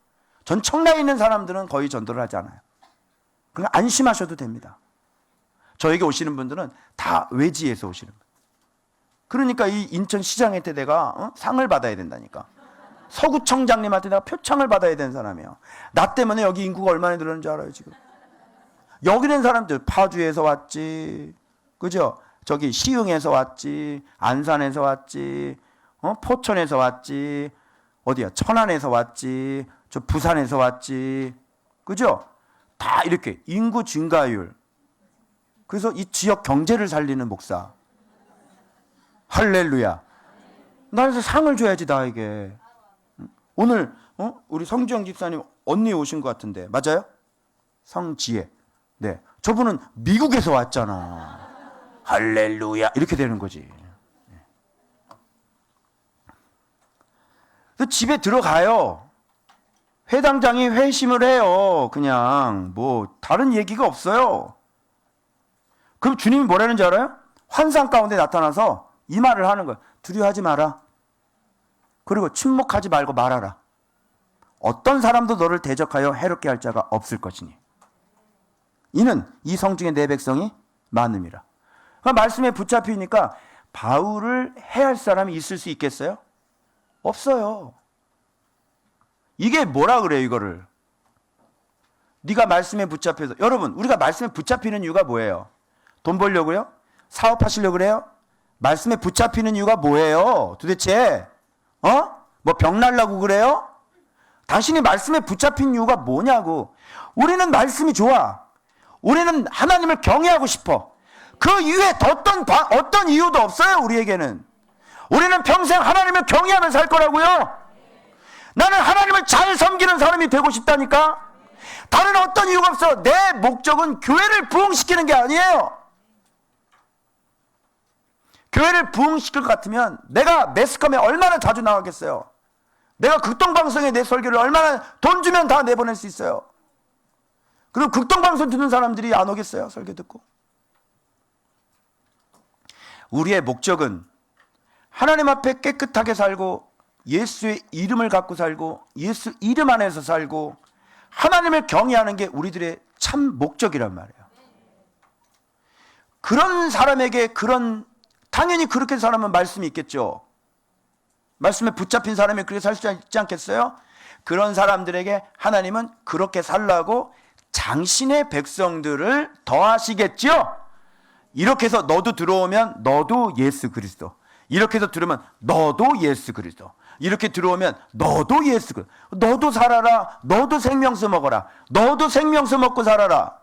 전 청라에 있는 사람들은 거의 전도를 하지 않아요. 그러니까 안심하셔도 됩니다. 저에게 오시는 분들은 다 외지에서 오시는 분들. 그러니까 이 인천시장한테 내가 상을 받아야 된다니까. 서구청장님한테 내가 표창을 받아야 되는 사람이에요. 나 때문에 여기 인구가 얼마나 늘었는지 알아요, 지금. 여기 있는 사람들 파주에서 왔지, 그죠? 저기 시흥에서 왔지, 안산에서 왔지, 포천에서 왔지, 어디야, 천안에서 왔지, 저 부산에서 왔지, 그죠? 다 이렇게 인구 증가율. 그래서 이 지역 경제를 살리는 목사. 할렐루야. 나에서 상을 줘야지, 나에게. 오늘 우리 성주영 집사님 언니 오신 것 같은데 맞아요? 성지혜. 네, 저분은 미국에서 왔잖아. 할렐루야. 이렇게 되는 거지. 집에 들어가요. 회당장이 회심을 해요. 그냥 뭐 다른 얘기가 없어요. 그럼 주님이 뭐라는지 알아요? 환상 가운데 나타나서 이 말을 하는 거예요. 두려워하지 마라. 그리고 침묵하지 말고 말하라. 어떤 사람도 너를 대적하여 해롭게 할 자가 없을 것이니 이는 이 성중에 내 백성이 많음이라. 그러니까 말씀에 붙잡히니까 바울을 해할 사람이 있을 수 있겠어요? 없어요. 이게 뭐라 그래요, 이거를? 네가 말씀에 붙잡혀서. 여러분, 우리가 말씀에 붙잡히는 이유가 뭐예요? 돈 벌려고요? 사업하시려고 그래요? 말씀에 붙잡히는 이유가 뭐예요? 도대체? 뭐 병 날라고 그래요? 당신이 말씀에 붙잡힌 이유가 뭐냐고. 우리는 말씀이 좋아. 우리는 하나님을 경외하고 싶어. 그 이후에 어떤 이유도 없어요, 우리에게는. 우리는 평생 하나님을 경외하며 살 거라고요. 나는 하나님을 잘 섬기는 사람이 되고 싶다니까. 다른 어떤 이유가 없어. 내 목적은 교회를 부흥시키는 게 아니에요. 교회를 부흥시킬 것 같으면 내가 매스컴에 얼마나 자주 나가겠어요. 내가 극동방송에 내 설교를 얼마나 돈 주면 다 내보낼 수 있어요. 그리고 극동방송 듣는 사람들이 안 오겠어요, 설교 듣고. 우리의 목적은 하나님 앞에 깨끗하게 살고 예수의 이름을 갖고 살고 예수 이름 안에서 살고 하나님을 경외하는 게 우리들의 참 목적이란 말이에요. 그런 사람에게 당연히 그렇게 살면 말씀이 있겠죠. 말씀에 붙잡힌 사람이 그렇게 살 수 있지 않겠어요? 그런 사람들에게 하나님은 그렇게 살라고 장신의 백성들을 더하시겠죠. 이렇게 해서 너도 들어오면 너도 예수 그리스도, 이렇게 해서 들으면 너도 예수 그리스도, 이렇게 들어오면 너도 예수 그리스도, 너도 살아라, 너도 생명수 먹어라, 너도 생명수 먹고 살아라.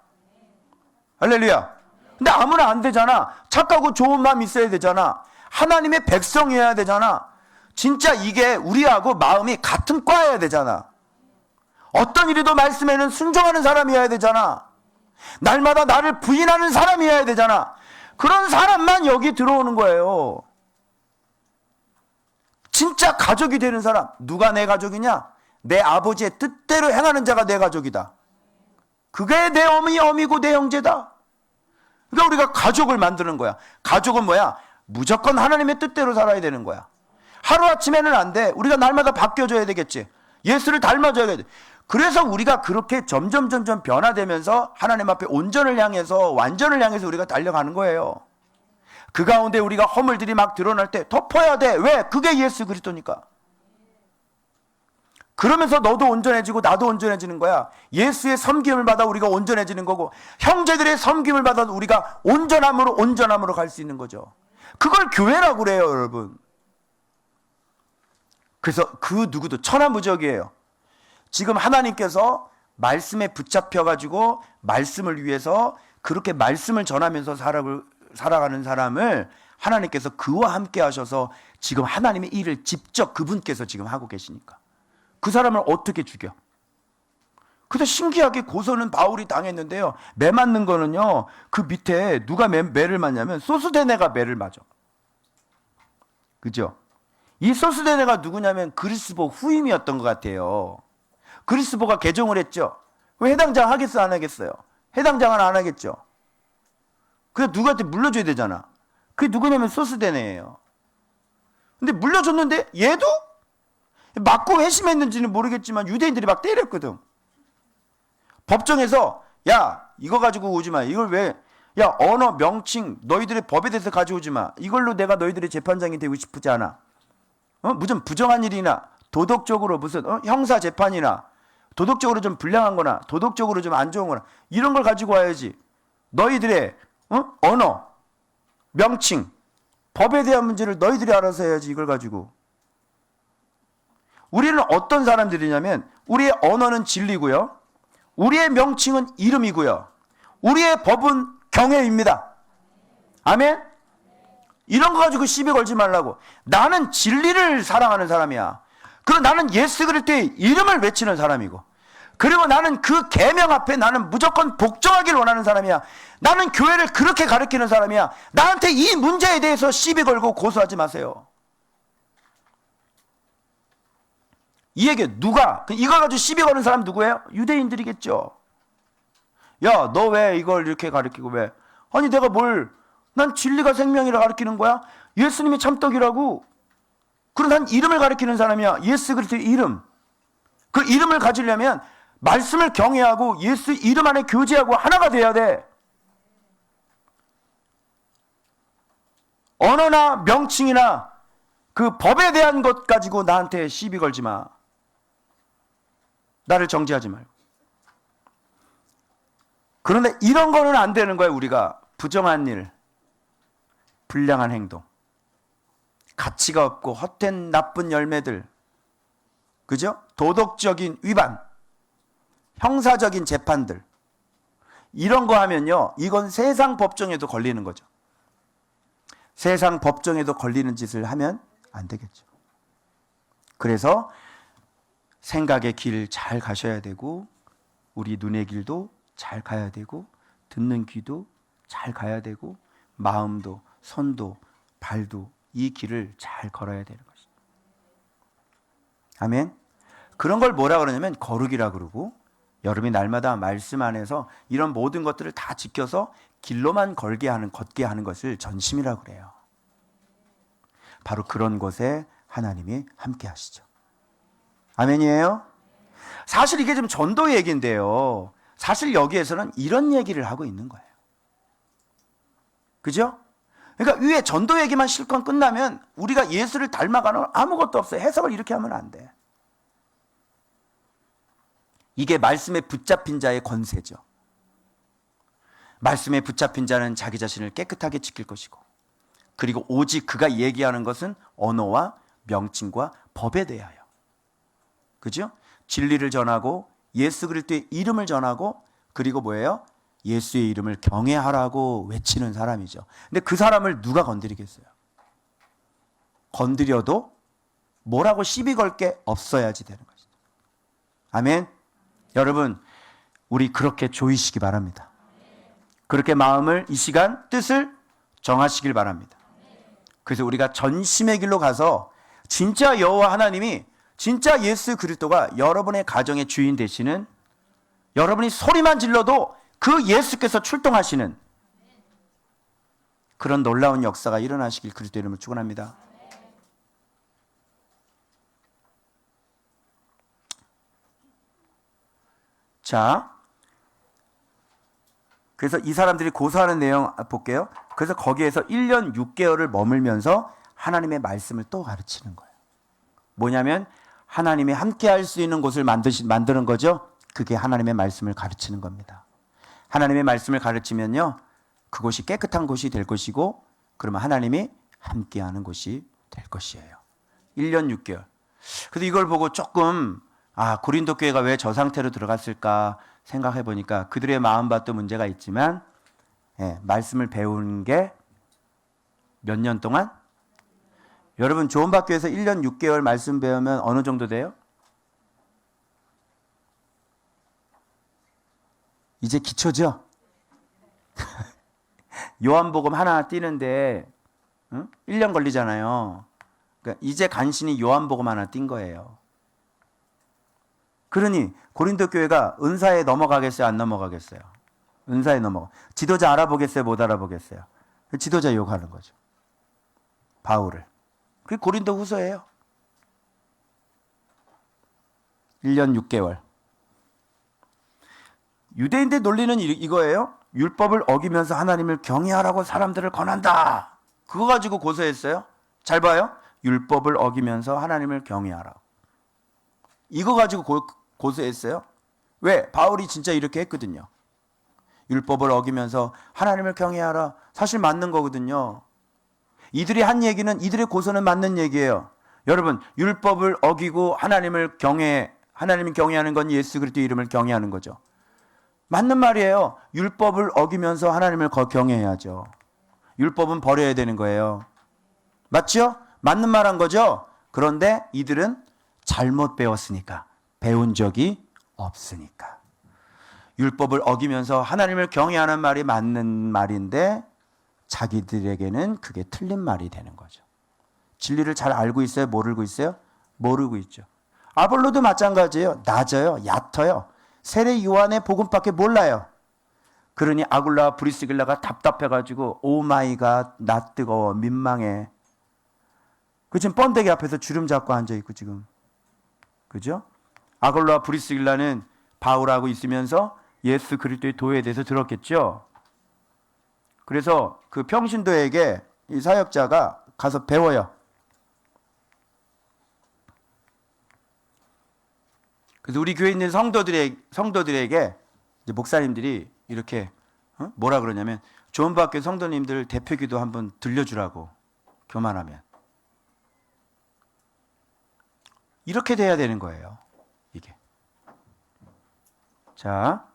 할렐루야. 근데 아무나 안 되잖아. 착하고 좋은 마음 있어야 되잖아. 하나님의 백성이어야 되잖아. 진짜 이게 우리하고 마음이 같은 과여야 되잖아. 어떤 일에도 말씀에는 순종하는 사람이어야 되잖아. 날마다 나를 부인하는 사람이어야 되잖아. 그런 사람만 여기 들어오는 거예요. 진짜 가족이 되는 사람. 누가 내 가족이냐? 내 아버지의 뜻대로 행하는 자가 내 가족이다. 그게 내 어미고 내 형제다. 그러니까 우리가 가족을 만드는 거야. 가족은 뭐야? 무조건 하나님의 뜻대로 살아야 되는 거야. 하루아침에는 안 돼. 우리가 날마다 바뀌어져야 되겠지. 예수를 닮아줘야 돼. 그래서 우리가 그렇게 점점 변화되면서 하나님 앞에 온전을 향해서, 완전을 향해서 우리가 달려가는 거예요. 그 가운데 우리가 허물들이 막 드러날 때 덮어야 돼. 왜? 그게 예수 그리스도니까. 그러면서 너도 온전해지고 나도 온전해지는 거야. 예수의 섬김을 받아 우리가 온전해지는 거고, 형제들의 섬김을 받아 우리가 온전함으로 갈 수 있는 거죠. 그걸 교회라고 그래요, 여러분. 그래서 그 누구도 천하무적이에요. 지금 하나님께서 말씀에 붙잡혀가지고 말씀을 위해서 그렇게 말씀을 전하면서 살아가는 사람을 하나님께서 그와 함께 하셔서 지금 하나님의 일을 직접 그분께서 지금 하고 계시니까 그 사람을 어떻게 죽여? 근데 신기하게 고소는 바울이 당했는데요, 매 맞는 거는요, 그 밑에 누가 매를 맞냐면 소스데네가 매를 맞아. 그죠? 이 소스데네가 누구냐면 그리스보 후임이었던 것 같아요. 그리스보가 개종을 했죠. 왜 해당장 하겠어, 안 하겠어요? 해당장은 안 하겠죠. 그래서 누구한테 물려줘야 되잖아. 그게 누구냐면 소스데네예요. 근데 물려줬는데 얘도 맞고 회심했는지는 모르겠지만 유대인들이 막 때렸거든. 법정에서 야, 이거 가지고 오지 마. 이걸 왜? 야, 언어, 명칭, 너희들의 법에 대해서 가져오지 마. 이걸로 내가 너희들의 재판장이 되고 싶지 않아. 무슨 부정한 일이나 도덕적으로 무슨 형사 재판이나 도덕적으로 좀 불량한 거나 도덕적으로 좀 안 좋은 거나 이런 걸 가지고 와야지. 너희들의 언어, 명칭, 법에 대한 문제를 너희들이 알아서 해야지. 이걸 가지고. 우리는 어떤 사람들이냐면 우리의 언어는 진리고요, 우리의 명칭은 이름이고요, 우리의 법은 경외입니다. 아멘? 이런 거 가지고 시비 걸지 말라고. 나는 진리를 사랑하는 사람이야. 그리고 나는 예수 그리스도의 이름을 외치는 사람이고, 그리고 나는 그 계명 앞에 나는 무조건 복종하기를 원하는 사람이야. 나는 교회를 그렇게 가르치는 사람이야. 나한테 이 문제에 대해서 시비 걸고 고소하지 마세요. 이 얘기 누가? 이걸 가지고 시비 거는 사람 누구예요? 유대인들이겠죠. 야, 너 왜 이걸 이렇게 가르치고 왜? 아니 내가 난 진리가 생명이라 가르치는 거야. 예수님이 참떡이라고. 그럼 난 이름을 가르치는 사람이야. 예수 그리스도의 이름. 그 이름을 가지려면 말씀을 경외하고 예수 이름 안에 교제하고 하나가 돼야 돼. 언어나 명칭이나 그 법에 대한 것 가지고 나한테 시비 걸지 마. 나를 정죄하지 말고. 그런데 이런 거는 안 되는 거예요. 우리가 부정한 일, 불량한 행동, 가치가 없고 헛된 나쁜 열매들, 그죠? 도덕적인 위반, 형사적인 재판들, 이런 거 하면요, 이건 세상 법정에도 걸리는 거죠. 세상 법정에도 걸리는 짓을 하면 안 되겠죠. 그래서 생각의 길 잘 가셔야 되고, 우리 눈의 길도 잘 가야 되고, 듣는 귀도 잘 가야 되고, 마음도 손도 발도 이 길을 잘 걸어야 되는 것이죠. 아멘. 그런 걸 뭐라 그러냐면 거룩이라 그러고, 여러분이 날마다 말씀 안에서 이런 모든 것들을 다 지켜서 길로만 걷게 하는 것을 전심이라고 그래요. 바로 그런 것에 하나님이 함께 하시죠. 아멘이에요? 사실 이게 좀 전도 얘기인데요, 사실 여기에서는 이런 얘기를 하고 있는 거예요. 그죠? 그러니까 위에 전도 얘기만 실컷 끝나면 우리가 예수를 닮아가는 아무것도 없어요. 해석을 이렇게 하면 안 돼. 이게 말씀에 붙잡힌 자의 권세죠. 말씀에 붙잡힌 자는 자기 자신을 깨끗하게 지킬 것이고, 그리고 오직 그가 얘기하는 것은 언어와 명칭과 법에 대하여, 그죠? 진리를 전하고 예수 그리스도의 이름을 전하고, 그리고 뭐예요? 예수의 이름을 경외하라고 외치는 사람이죠. 근데 그 사람을 누가 건드리겠어요? 건드려도 뭐라고 시비 걸 게 없어야지 되는 것이죠. 아멘. 여러분, 우리 그렇게 조이시기 바랍니다. 그렇게 마음을, 이 시간 뜻을 정하시길 바랍니다. 그래서 우리가 전심의 길로 가서 진짜 여호와 하나님이 진짜 예수 그리스도가 여러분의 가정의 주인 되시는, 여러분이 소리만 질러도 그 예수께서 출동하시는 그런 놀라운 역사가 일어나시길 그리스도 이름으로 축원합니다. 자, 그래서 이 사람들이 고소하는 내용 볼게요. 그래서 거기에서 1년 6개월을 머물면서 하나님의 말씀을 또 가르치는 거예요. 뭐냐면 하나님이 함께 할 수 있는 곳을 만드는 거죠. 그게 하나님의 말씀을 가르치는 겁니다. 하나님의 말씀을 가르치면요, 그곳이 깨끗한 곳이 될 것이고, 그러면 하나님이 함께하는 곳이 될 것이에요. 1년 6개월. 그래서 이걸 보고 조금 고린도 교회가 왜 저 상태로 들어갔을까 생각해 보니까 그들의 마음밭도 문제가 있지만, 말씀을 배운 게 몇 년 동안? 여러분 조언받교에서 1년 6개월 말씀 배우면 어느 정도 돼요? 이제 기초죠? 요한복음 하나 띄는데 1년 걸리잖아요. 그러니까 이제 간신히 요한복음 하나 띈 거예요. 그러니 고린도 교회가 은사에 넘어가겠어요? 안 넘어가겠어요? 은사에 넘어가. 지도자 알아보겠어요? 못 알아보겠어요? 지도자 욕하는 거죠. 바울을. 그게 고린도 후서예요. 1년 6개월. 유대인들 논리는 이거예요. 율법을 어기면서 하나님을 경외하라고 사람들을 권한다. 그거 가지고 고소했어요. 잘 봐요. 율법을 어기면서 하나님을 경외하라고. 이거 가지고 고소했어요. 왜? 바울이 진짜 이렇게 했거든요. 율법을 어기면서 하나님을 경외하라. 사실 맞는 거거든요. 이들이 한 얘기는, 이들의 고소는 맞는 얘기예요. 여러분, 율법을 어기고 하나님을 경외하는 건 예수 그리스도 이름을 경외하는 거죠. 맞는 말이에요. 율법을 어기면서 하나님을 경외해야죠. 율법은 버려야 되는 거예요. 맞죠? 맞는 말 한 거죠? 그런데 이들은 잘못 배웠으니까, 배운 적이 없으니까. 율법을 어기면서 하나님을 경외하는 말이 맞는 말인데 자기들에게는 그게 틀린 말이 되는 거죠. 진리를 잘 알고 있어요? 모르고 있어요? 모르고 있죠. 아볼로도 마찬가지예요. 낮아요. 얕아요. 세례 요한의 복음밖에 몰라요. 그러니 아굴라 브리스길라가 답답해가지고 오 마이 갓, 나 뜨거워, 민망해. 그 지금 번데기 앞에서 주름 잡고 앉아있고 지금. 그죠? 아굴라 브리스길라는 바울하고 있으면서 예수 그리스도의 도에 대해서 들었겠죠. 그래서 그 평신도에게 이 사역자가 가서 배워요. 그래서 우리 교회에 있는 성도들에게 이제 목사님들이 이렇게 뭐라 그러냐면 조언받교 성도님들 대표기도 한번 들려주라고, 교만하면. 이렇게 돼야 되는 거예요. 이게. 자,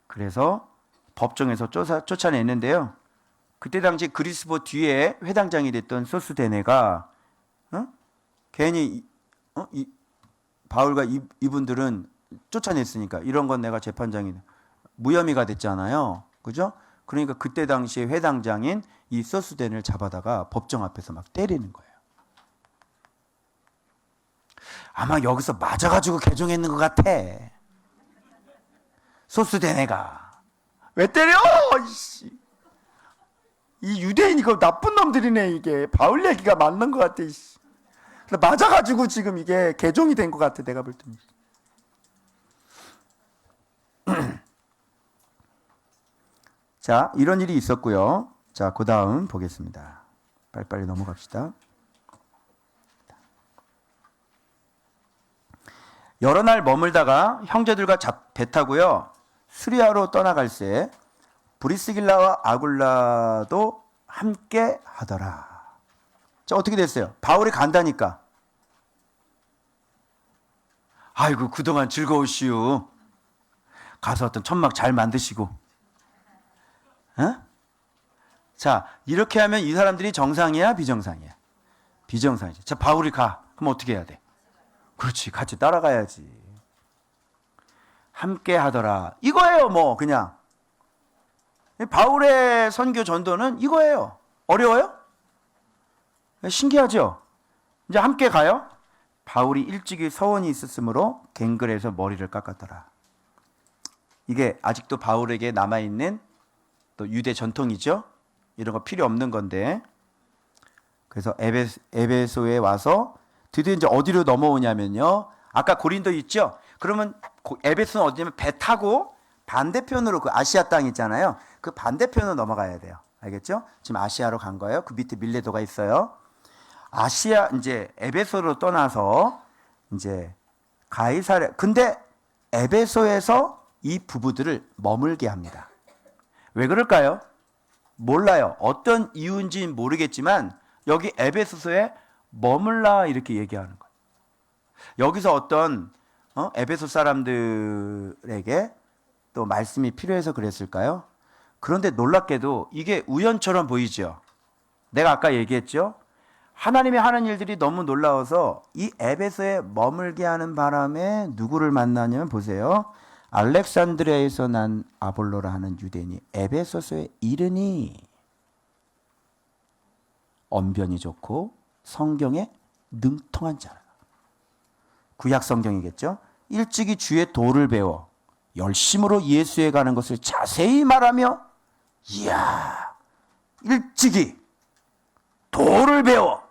그래서 법정에서 쫓아냈는데요. 그때 당시 그리스보 뒤에 회당장이 됐던 소스데네가 괜히 바울과 이분들은 쫓아냈으니까 이런 건 내가 재판장이 무혐의가 됐잖아요. 그죠? 그러니까 그때 당시에 회당장인 이 소스데네를 잡아다가 법정 앞에서 막 때리는 거예요. 아마 여기서 맞아가지고 개종했는 것 같아. 소스데네가. 왜 때려? 이씨. 이 유대인 이거 나쁜 놈들이네. 이게 바울 얘기가 맞는 것 같아. 이씨. 맞아가지고 지금 이게 개종이 된 것 같아. 내가 볼 때는. 자, 이런 일이 있었고요. 자, 그 다음 보겠습니다. 빨리빨리 넘어갑시다. 여러 날 머물다가 형제들과 배 타고요, 수리아로 떠나갈새 브리스길라와 아굴라도 함께 하더라. 자, 어떻게 됐어요? 바울이 간다니까. 아이고, 그동안 즐거우시오. 가서 어떤 천막 잘 만드시고. 자, 이렇게 하면 이 사람들이 정상이야, 비정상이야? 비정상이지. 자, 바울이 가. 그럼 어떻게 해야 돼? 그렇지, 같이 따라가야지. 함께 하더라. 이거예요, 뭐 그냥. 바울의 선교 전도는 이거예요. 어려워요? 신기하죠? 이제 함께 가요? 바울이 일찍이 서원이 있었으므로 갱글에서 머리를 깎았더라. 이게 아직도 바울에게 남아있는 또 유대 전통이죠. 이런 거 필요 없는 건데. 그래서 에베소에 와서 드디어 이제 어디로 넘어오냐면요. 아까 고린도 있죠. 그러면 에베소는 어디냐면 배 타고 반대편으로 그 아시아 땅 있잖아요. 그 반대편으로 넘어가야 돼요. 알겠죠? 지금 아시아로 간 거예요. 그 밑에 밀레도가 있어요. 아시아 이제 에베소로 떠나서 이제 가이사랴. 근데 에베소에서 이 부부들을 머물게 합니다. 왜 그럴까요? 몰라요. 어떤 이유인지 모르겠지만 여기 에베소서에 머물라 이렇게 얘기하는 거예요. 여기서 어떤 에베소 사람들에게 또 말씀이 필요해서 그랬을까요? 그런데 놀랍게도 이게 우연처럼 보이죠. 내가 아까 얘기했죠. 하나님이 하는 일들이 너무 놀라워서 이 에베소에 머물게 하는 바람에 누구를 만나냐면 보세요. 알렉산드리아에서 난 아볼로라 하는 유대인이 에베소서에 이르니 언변이 좋고 성경에 능통한 자라. 구약 성경이겠죠. 일찍이 주의 도를 배워 열심으로 예수에 가는 것을 자세히 말하며 이야 일찍이 도를 배워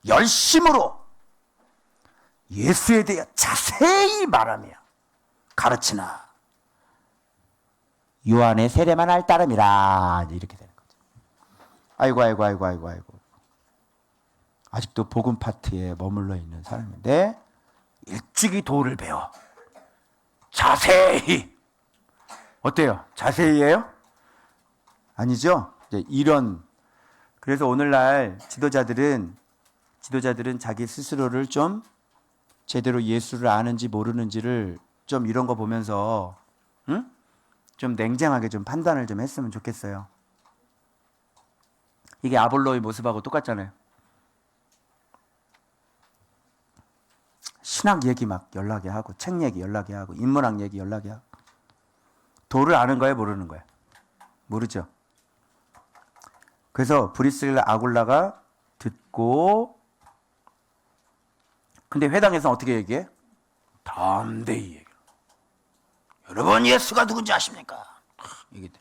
열심으로 예수에 대해 자세히 말하며 가르치나 요한의 세례만 할 따름이라 이렇게 되는 거죠. 아이고 아직도 복음 파트에 머물러 있는 사람인데 일찍이 도를 배워 자세히 어때요? 자세히예요? 아니죠? 이제 이런 그래서 오늘날 지도자들은 자기 스스로를 좀 제대로 예수를 아는지 모르는지를 좀 이런 거 보면서 좀 냉정하게 좀 판단을 좀 했으면 좋겠어요. 이게 아볼로의 모습하고 똑같잖아요. 신학 얘기 막 연락이 하고 책 얘기 연락이 하고 인문학 얘기 연락이 하고 도를 아는 거예요? 모르는 거예요? 모르죠. 그래서 브리스길라 아굴라가 듣고 근데 회당에서 어떻게 얘기해? 담대히 얘기해. 여러분 예수가 누군지 아십니까? 얘기돼.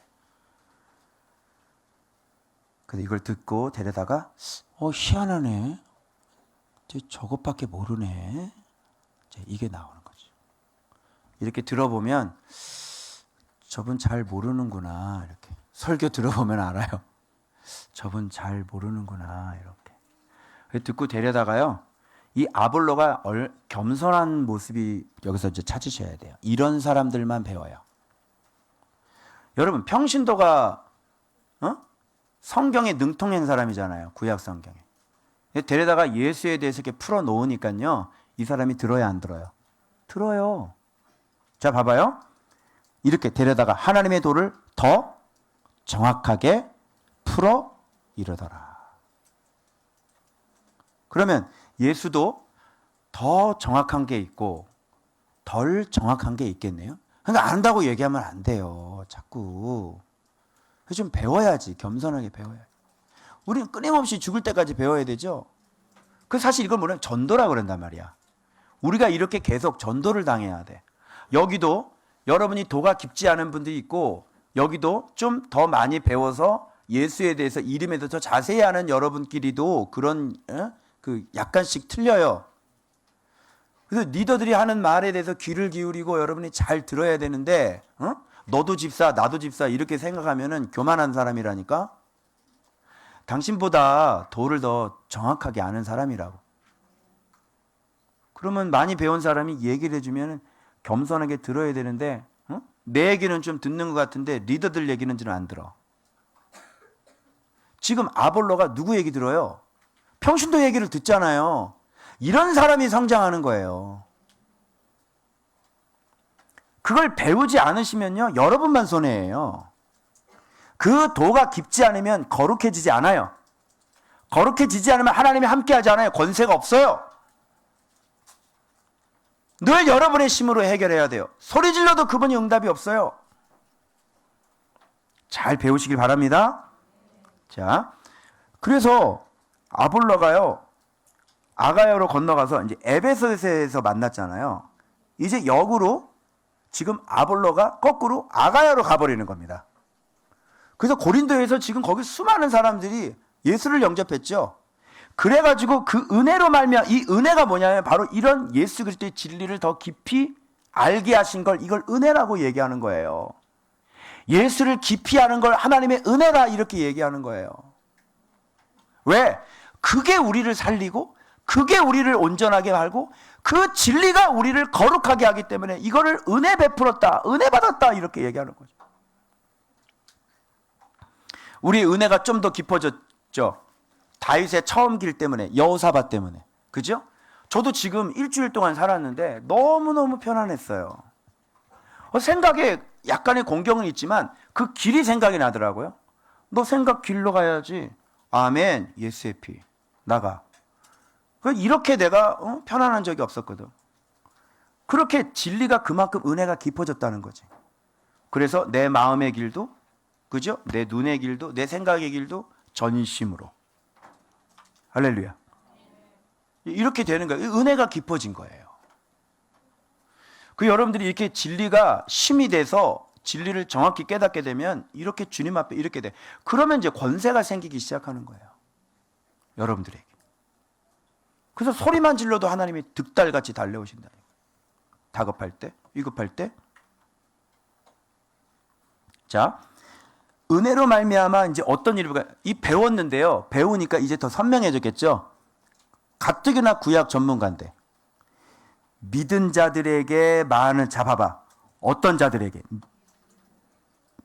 그래서 이걸 듣고 데려다가 희한하네. 저것밖에 모르네. 이게 나오는 거죠. 이렇게 들어보면 저분 잘 모르는구나. 이렇게 설교 들어보면 알아요. 저분 잘 모르는구나. 이렇게 듣고 데려다가요. 이 아볼로가 겸손한 모습이 여기서 이제 찾으셔야 돼요. 이런 사람들만 배워요. 여러분 평신도가 성경에 능통한 사람이잖아요. 구약 성경에. 데려다가 예수에 대해서 이렇게 풀어놓으니까요. 이 사람이 들어야 안 들어요? 들어요. 자 봐봐요. 이렇게 데려다가 하나님의 도를 더 정확하게 풀어 이르더라. 그러면 예수도 더 정확한 게 있고 덜 정확한 게 있겠네요. 그러니까 안다고 얘기하면 안 돼요. 자꾸. 좀 배워야지. 겸손하게 배워야지. 우리는 끊임없이 죽을 때까지 배워야 되죠. 그 사실 이걸 뭐냐면 전도라 그런단 말이야. 우리가 이렇게 계속 전도를 당해야 돼. 여기도 여러분이 도가 깊지 않은 분들이 있고 여기도 좀 더 많이 배워서 예수에 대해서 이름에 대해서 자세히 아는 여러분끼리도 그런 그 약간씩 틀려요. 그래서 리더들이 하는 말에 대해서 귀를 기울이고 여러분이 잘 들어야 되는데 너도 집사 나도 집사 이렇게 생각하면은 교만한 사람이라니까. 당신보다 도를 더 정확하게 아는 사람이라고. 그러면 많이 배운 사람이 얘기를 해주면 겸손하게 들어야 되는데 내 얘기는 좀 듣는 것 같은데 리더들 얘기는 좀 안 들어. 지금 아볼로가 누구 얘기 들어요? 평신도 얘기를 듣잖아요. 이런 사람이 성장하는 거예요. 그걸 배우지 않으시면요 여러분만 손해예요. 그 도가 깊지 않으면 거룩해지지 않아요. 거룩해지지 않으면 하나님이 함께하지 않아요. 권세가 없어요. 늘 여러분의 힘으로 해결해야 돼요. 소리 질러도 그분이 응답이 없어요. 잘 배우시길 바랍니다. 자, 그래서 아볼로가요 아가야로 건너가서 이제 에베소에서 만났잖아요. 이제 역으로 지금 아볼로가 거꾸로 아가야로 가버리는 겁니다. 그래서 고린도에서 지금 거기 수많은 사람들이 예수를 영접했죠. 그래가지고 그 은혜로 말미암아, 이 은혜가 뭐냐면 바로 이런 예수 그리스도의 진리를 더 깊이 알게 하신 걸, 이걸 은혜라고 얘기하는 거예요. 예수를 깊이 아는 걸 하나님의 은혜다 이렇게 얘기하는 거예요. 왜? 그게 우리를 살리고 그게 우리를 온전하게 하고 그 진리가 우리를 거룩하게 하기 때문에 이거를 은혜 베풀었다, 은혜 받았다 이렇게 얘기하는 거죠. 우리 은혜가 좀 더 깊어졌죠. 다윗의 처음 길 때문에, 여호사밧 때문에. 그죠? 저도 지금 일주일 동안 살았는데 너무너무 편안했어요. 생각에 약간의 공경은 있지만 그 길이 생각이 나더라고요. 너 생각 길로 가야지. 아멘. 예수의 피. 나가. 이렇게 내가 편안한 적이 없었거든. 그렇게 진리가 그만큼 은혜가 깊어졌다는 거지. 그래서 내 마음의 길도, 그죠? 내 눈의 길도, 내 생각의 길도 전심으로. 할렐루야. 이렇게 되는 거예요. 은혜가 깊어진 거예요. 여러분들이 이렇게 진리가 힘이 돼서 진리를 정확히 깨닫게 되면 이렇게 주님 앞에 이렇게 돼. 그러면 이제 권세가 생기기 시작하는 거예요. 여러분들에게. 그래서 소리만 질러도 하나님이 득달같이 달려오신다. 다급할 때, 위급할 때. 자, 은혜로 말미암아 이제 어떤 일이 이 배웠는데요. 배우니까 이제 더 선명해졌겠죠. 가뜩이나 구약 전문가인데 믿은 자들에게 많은, 잡아봐. 어떤 자들에게?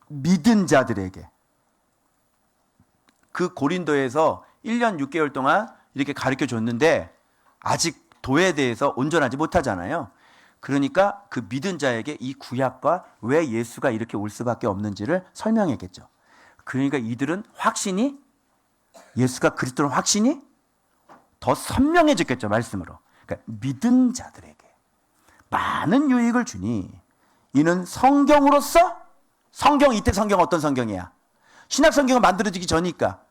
믿은 자들에게. 그 고린도에서 1년 6개월 동안 이렇게 가르쳐 줬는데 아직 도에 대해서 온전하지 못하잖아요. 그러니까 그 믿은 자에게 이 구약과 왜 예수가 이렇게 올 수밖에 없는지를 설명했겠죠. 그러니까 이들은 확신이, 예수가 그리스도는 확신이 더 선명해졌겠죠, 말씀으로. 그러니까 믿은 자들에게 많은 유익을 주니 이는 성경으로서, 성경, 이때 성경 어떤 성경이야? 신약 성경은 만들어지기 전이니까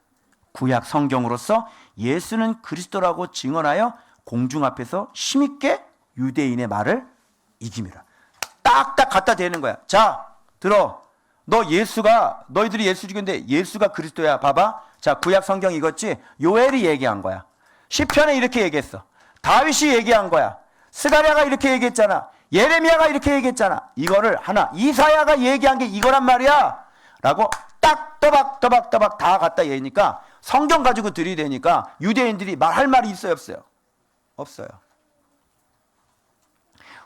구약 성경으로서 예수는 그리스도라고 증언하여 공중 앞에서 힘있게 유대인의 말을 이김이라. 딱딱 갖다 대는 거야. 자, 들어. 너희들이 예수 죽였는데 예수가 그리스도야. 봐봐. 자, 구약 성경 읽었지? 요엘이 얘기한 거야. 시편에 이렇게 얘기했어. 다윗이 얘기한 거야. 스가랴가 이렇게 얘기했잖아. 예레미야가 이렇게 얘기했잖아. 이거를 하나, 이사야가 얘기한 게 이거란 말이야 라고 딱 또박또박 다 갖다 얘기니까 성경 가지고 들이대니까 유대인들이 말할 말이 있어요, 없어요? 없어요.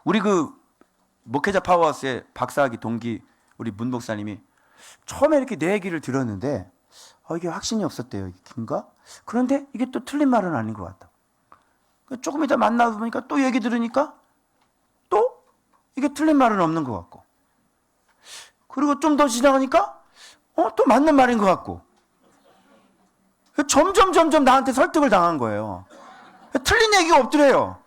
우리 목회자 파워하우스의 박사학위 동기 우리 문 목사님이 처음에 이렇게 내 얘기를 들었는데 이게 확신이 없었대요. 이게 긴가? 그런데 이게 또 틀린 말은 아닌 것 같다. 조금 이따 만나보니까 또 얘기 들으니까 또 이게 틀린 말은 없는 것 같고, 그리고 좀 더 지나가니까 또 맞는 말인 것 같고, 점점 나한테 설득을 당한 거예요. 틀린 얘기가 없더래요.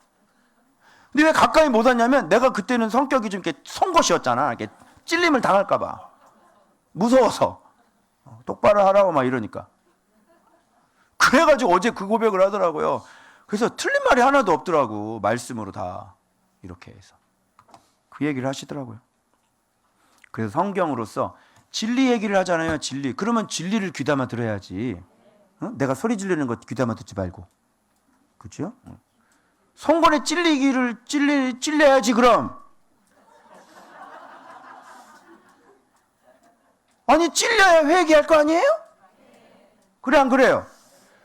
근데 왜 가까이 못 왔냐면 내가 그때는 성격이 좀 이렇게 송곳이었잖아. 이렇게 찔림을 당할까봐 무서워서 똑바로 하라고 막 이러니까. 그래가지고 어제 그 고백을 하더라고요. 그래서 틀린 말이 하나도 없더라고. 말씀으로 다 이렇게 해서 그 얘기를 하시더라고요. 그래서 성경으로서 진리 얘기를 하잖아요. 진리. 그러면 진리를 귀담아 들어야지. 내가 소리 지르는 거 귀담아 듣지 말고. 그렇죠? 성권에 찔려야지 그럼. 아니 찔려야 회개할 거 아니에요? 그래 안 그래요?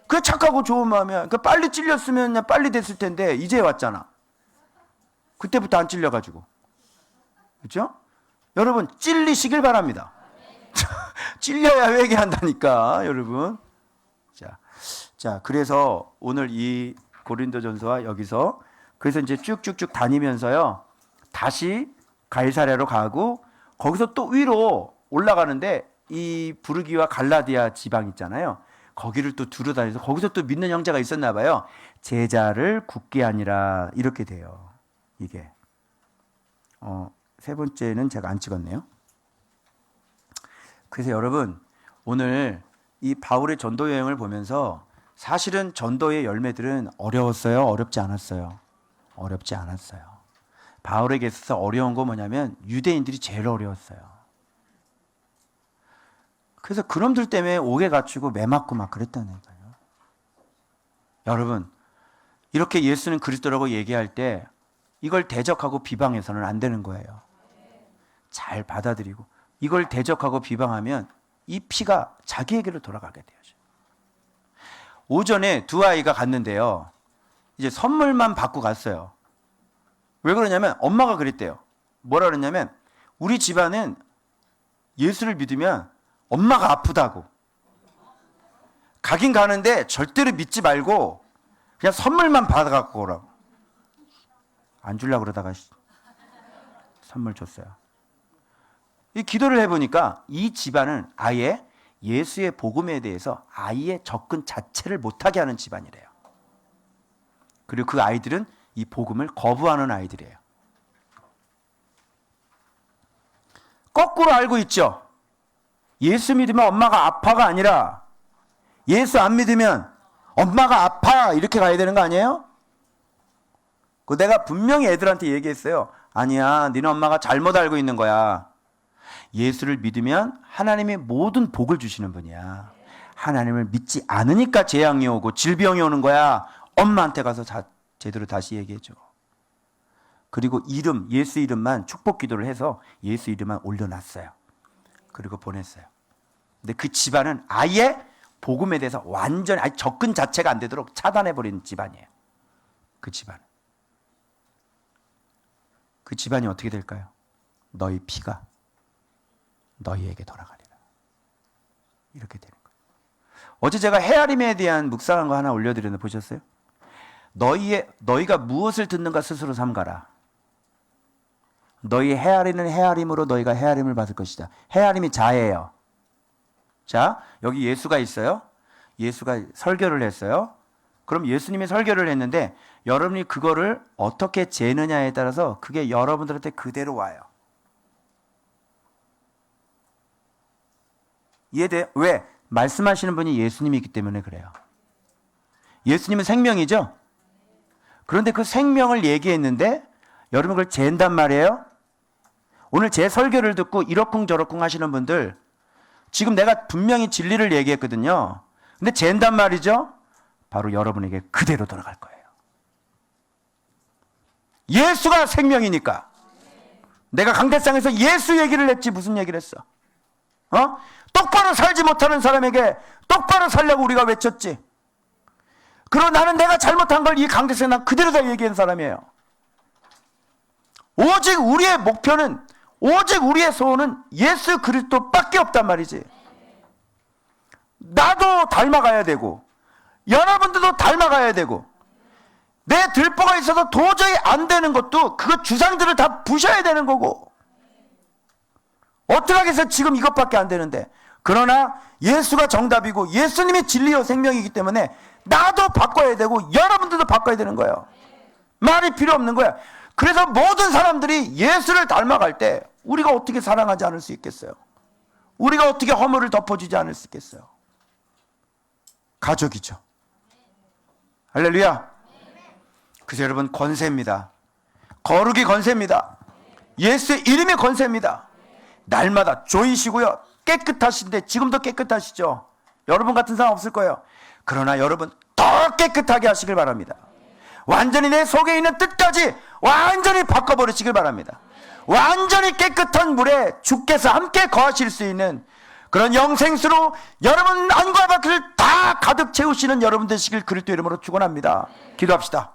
그 착하고 좋은 마음이야. 그 빨리 찔렸으면 빨리 됐을 텐데 이제 왔잖아. 그때부터 안 찔려가지고. 그렇죠? 여러분 찔리시길 바랍니다. 찔려야 회개한다니까 여러분. 자 그래서 오늘 이 고린도전서와 여기서 그래서 이제 쭉쭉쭉 다니면서요 다시 가이사랴로 가고 거기서 또 위로 올라가는데 이 부르기와 갈라디아 지방 있잖아요. 거기를 또 두루 다녀서 거기서 또 믿는 형제가 있었나 봐요. 제자를 굳게 하니라 이렇게 돼요. 이게 세 번째는 제가 안 찍었네요. 그래서 여러분 오늘 이 바울의 전도 여행을 보면서 사실은 전도의 열매들은 어려웠어요? 어렵지 않았어요? 어렵지 않았어요. 바울에게 있어서 어려운 거 뭐냐면 유대인들이 제일 어려웠어요. 그래서 그놈들 때문에 옥에 갇히고 매 맞고 막 그랬다니까요. 여러분, 이렇게 예수는 그리스도라고 얘기할 때 이걸 대적하고 비방해서는 안 되는 거예요. 잘 받아들이고, 이걸 대적하고 비방하면 이 피가 자기에게로 돌아가게 돼요. 오전에 두 아이가 갔는데요. 이제 선물만 받고 갔어요. 왜 그러냐면 엄마가 그랬대요. 뭐라 그랬냐면 우리 집안은 예수를 믿으면 엄마가 아프다고. 가긴 가는데 절대로 믿지 말고 그냥 선물만 받아갖고 오라고. 안 주려고 그러다가 선물 줬어요. 이 기도를 해보니까 이 집안은 아예 예수의 복음에 대해서 아예 접근 자체를 못하게 하는 집안이래요. 그리고 그 아이들은 이 복음을 거부하는 아이들이에요. 거꾸로 알고 있죠. 예수 믿으면 엄마가 아파가 아니라 예수 안 믿으면 엄마가 아파 이렇게 가야 되는 거 아니에요? 그 내가 분명히 애들한테 얘기했어요. 아니야, 너네 엄마가 잘못 알고 있는 거야. 예수를 믿으면 하나님이 모든 복을 주시는 분이야. 하나님을 믿지 않으니까 재앙이 오고 질병이 오는 거야. 엄마한테 가서 제대로 다시 얘기해줘. 그리고 이름, 예수 이름만 축복 기도를 해서 예수 이름만 올려놨어요. 그리고 보냈어요. 근데 그 집안은 아예 복음에 대해서 완전히 아예 접근 자체가 안 되도록 차단해버린 집안이에요. 그 집안은. 그 집안이 어떻게 될까요? 너희 피가 너희에게 돌아가리라. 이렇게 되는 거예요. 어제 제가 헤아림에 대한 묵상한 거 하나 올려드렸는데 보셨어요? 너희가 무엇을 듣는가 스스로 삼가라. 너희 헤아리는 헤아림으로 너희가 헤아림을 받을 것이다. 헤아림이 자예요. 자, 여기 예수가 있어요. 예수가 설교를 했어요. 그럼 예수님이 설교를 했는데 여러분이 그거를 어떻게 재느냐에 따라서 그게 여러분들한테 그대로 와요. 이해돼? 왜? 말씀하시는 분이 예수님이기 때문에 그래요. 예수님은 생명이죠? 그런데 그 생명을 얘기했는데 여러분 그걸 잰단 말이에요? 오늘 제 설교를 듣고 이러쿵저러쿵 하시는 분들 지금 내가 분명히 진리를 얘기했거든요. 근데 잰단 말이죠? 바로 여러분에게 그대로 돌아갈 거예요. 예수가 생명이니까. 내가 강대상에서 예수 얘기를 했지 무슨 얘기를 했어? 똑바로 살지 못하는 사람에게 똑바로 살려고 우리가 외쳤지. 그러나 나는 내가 잘못한 걸 이 강대상에 난 그대로 다 얘기한 사람이에요. 오직 우리의 목표는, 오직 우리의 소원은 예수 그리스도밖에 없단 말이지. 나도 닮아가야 되고 여러분들도 닮아가야 되고 내 들보가 있어서 도저히 안 되는 것도 그 주상들을 다 부셔야 되는 거고 어떻게 하겠어? 지금 이것밖에 안 되는데. 그러나 예수가 정답이고 예수님이 진리요 생명이기 때문에 나도 바꿔야 되고 여러분들도 바꿔야 되는 거예요. 말이 필요 없는 거야. 그래서 모든 사람들이 예수를 닮아갈 때 우리가 어떻게 사랑하지 않을 수 있겠어요? 우리가 어떻게 허물을 덮어주지 않을 수 있겠어요? 가족이죠. 할렐루야. 그래서 여러분 권세입니다. 거룩이 권세입니다. 예수의 이름이 권세입니다. 날마다 조이시고요. 깨끗하신데 지금도 깨끗하시죠. 여러분 같은 사람 없을 거예요. 그러나 여러분 더 깨끗하게 하시길 바랍니다. 완전히 내 속에 있는 뜻까지 완전히 바꿔버리시길 바랍니다. 완전히 깨끗한 물에 주께서 함께 거하실 수 있는 그런 영생수로 여러분 안과 밖을 다 가득 채우시는 여러분 되시길 그리스도 이름으로 축원합니다. 기도합시다.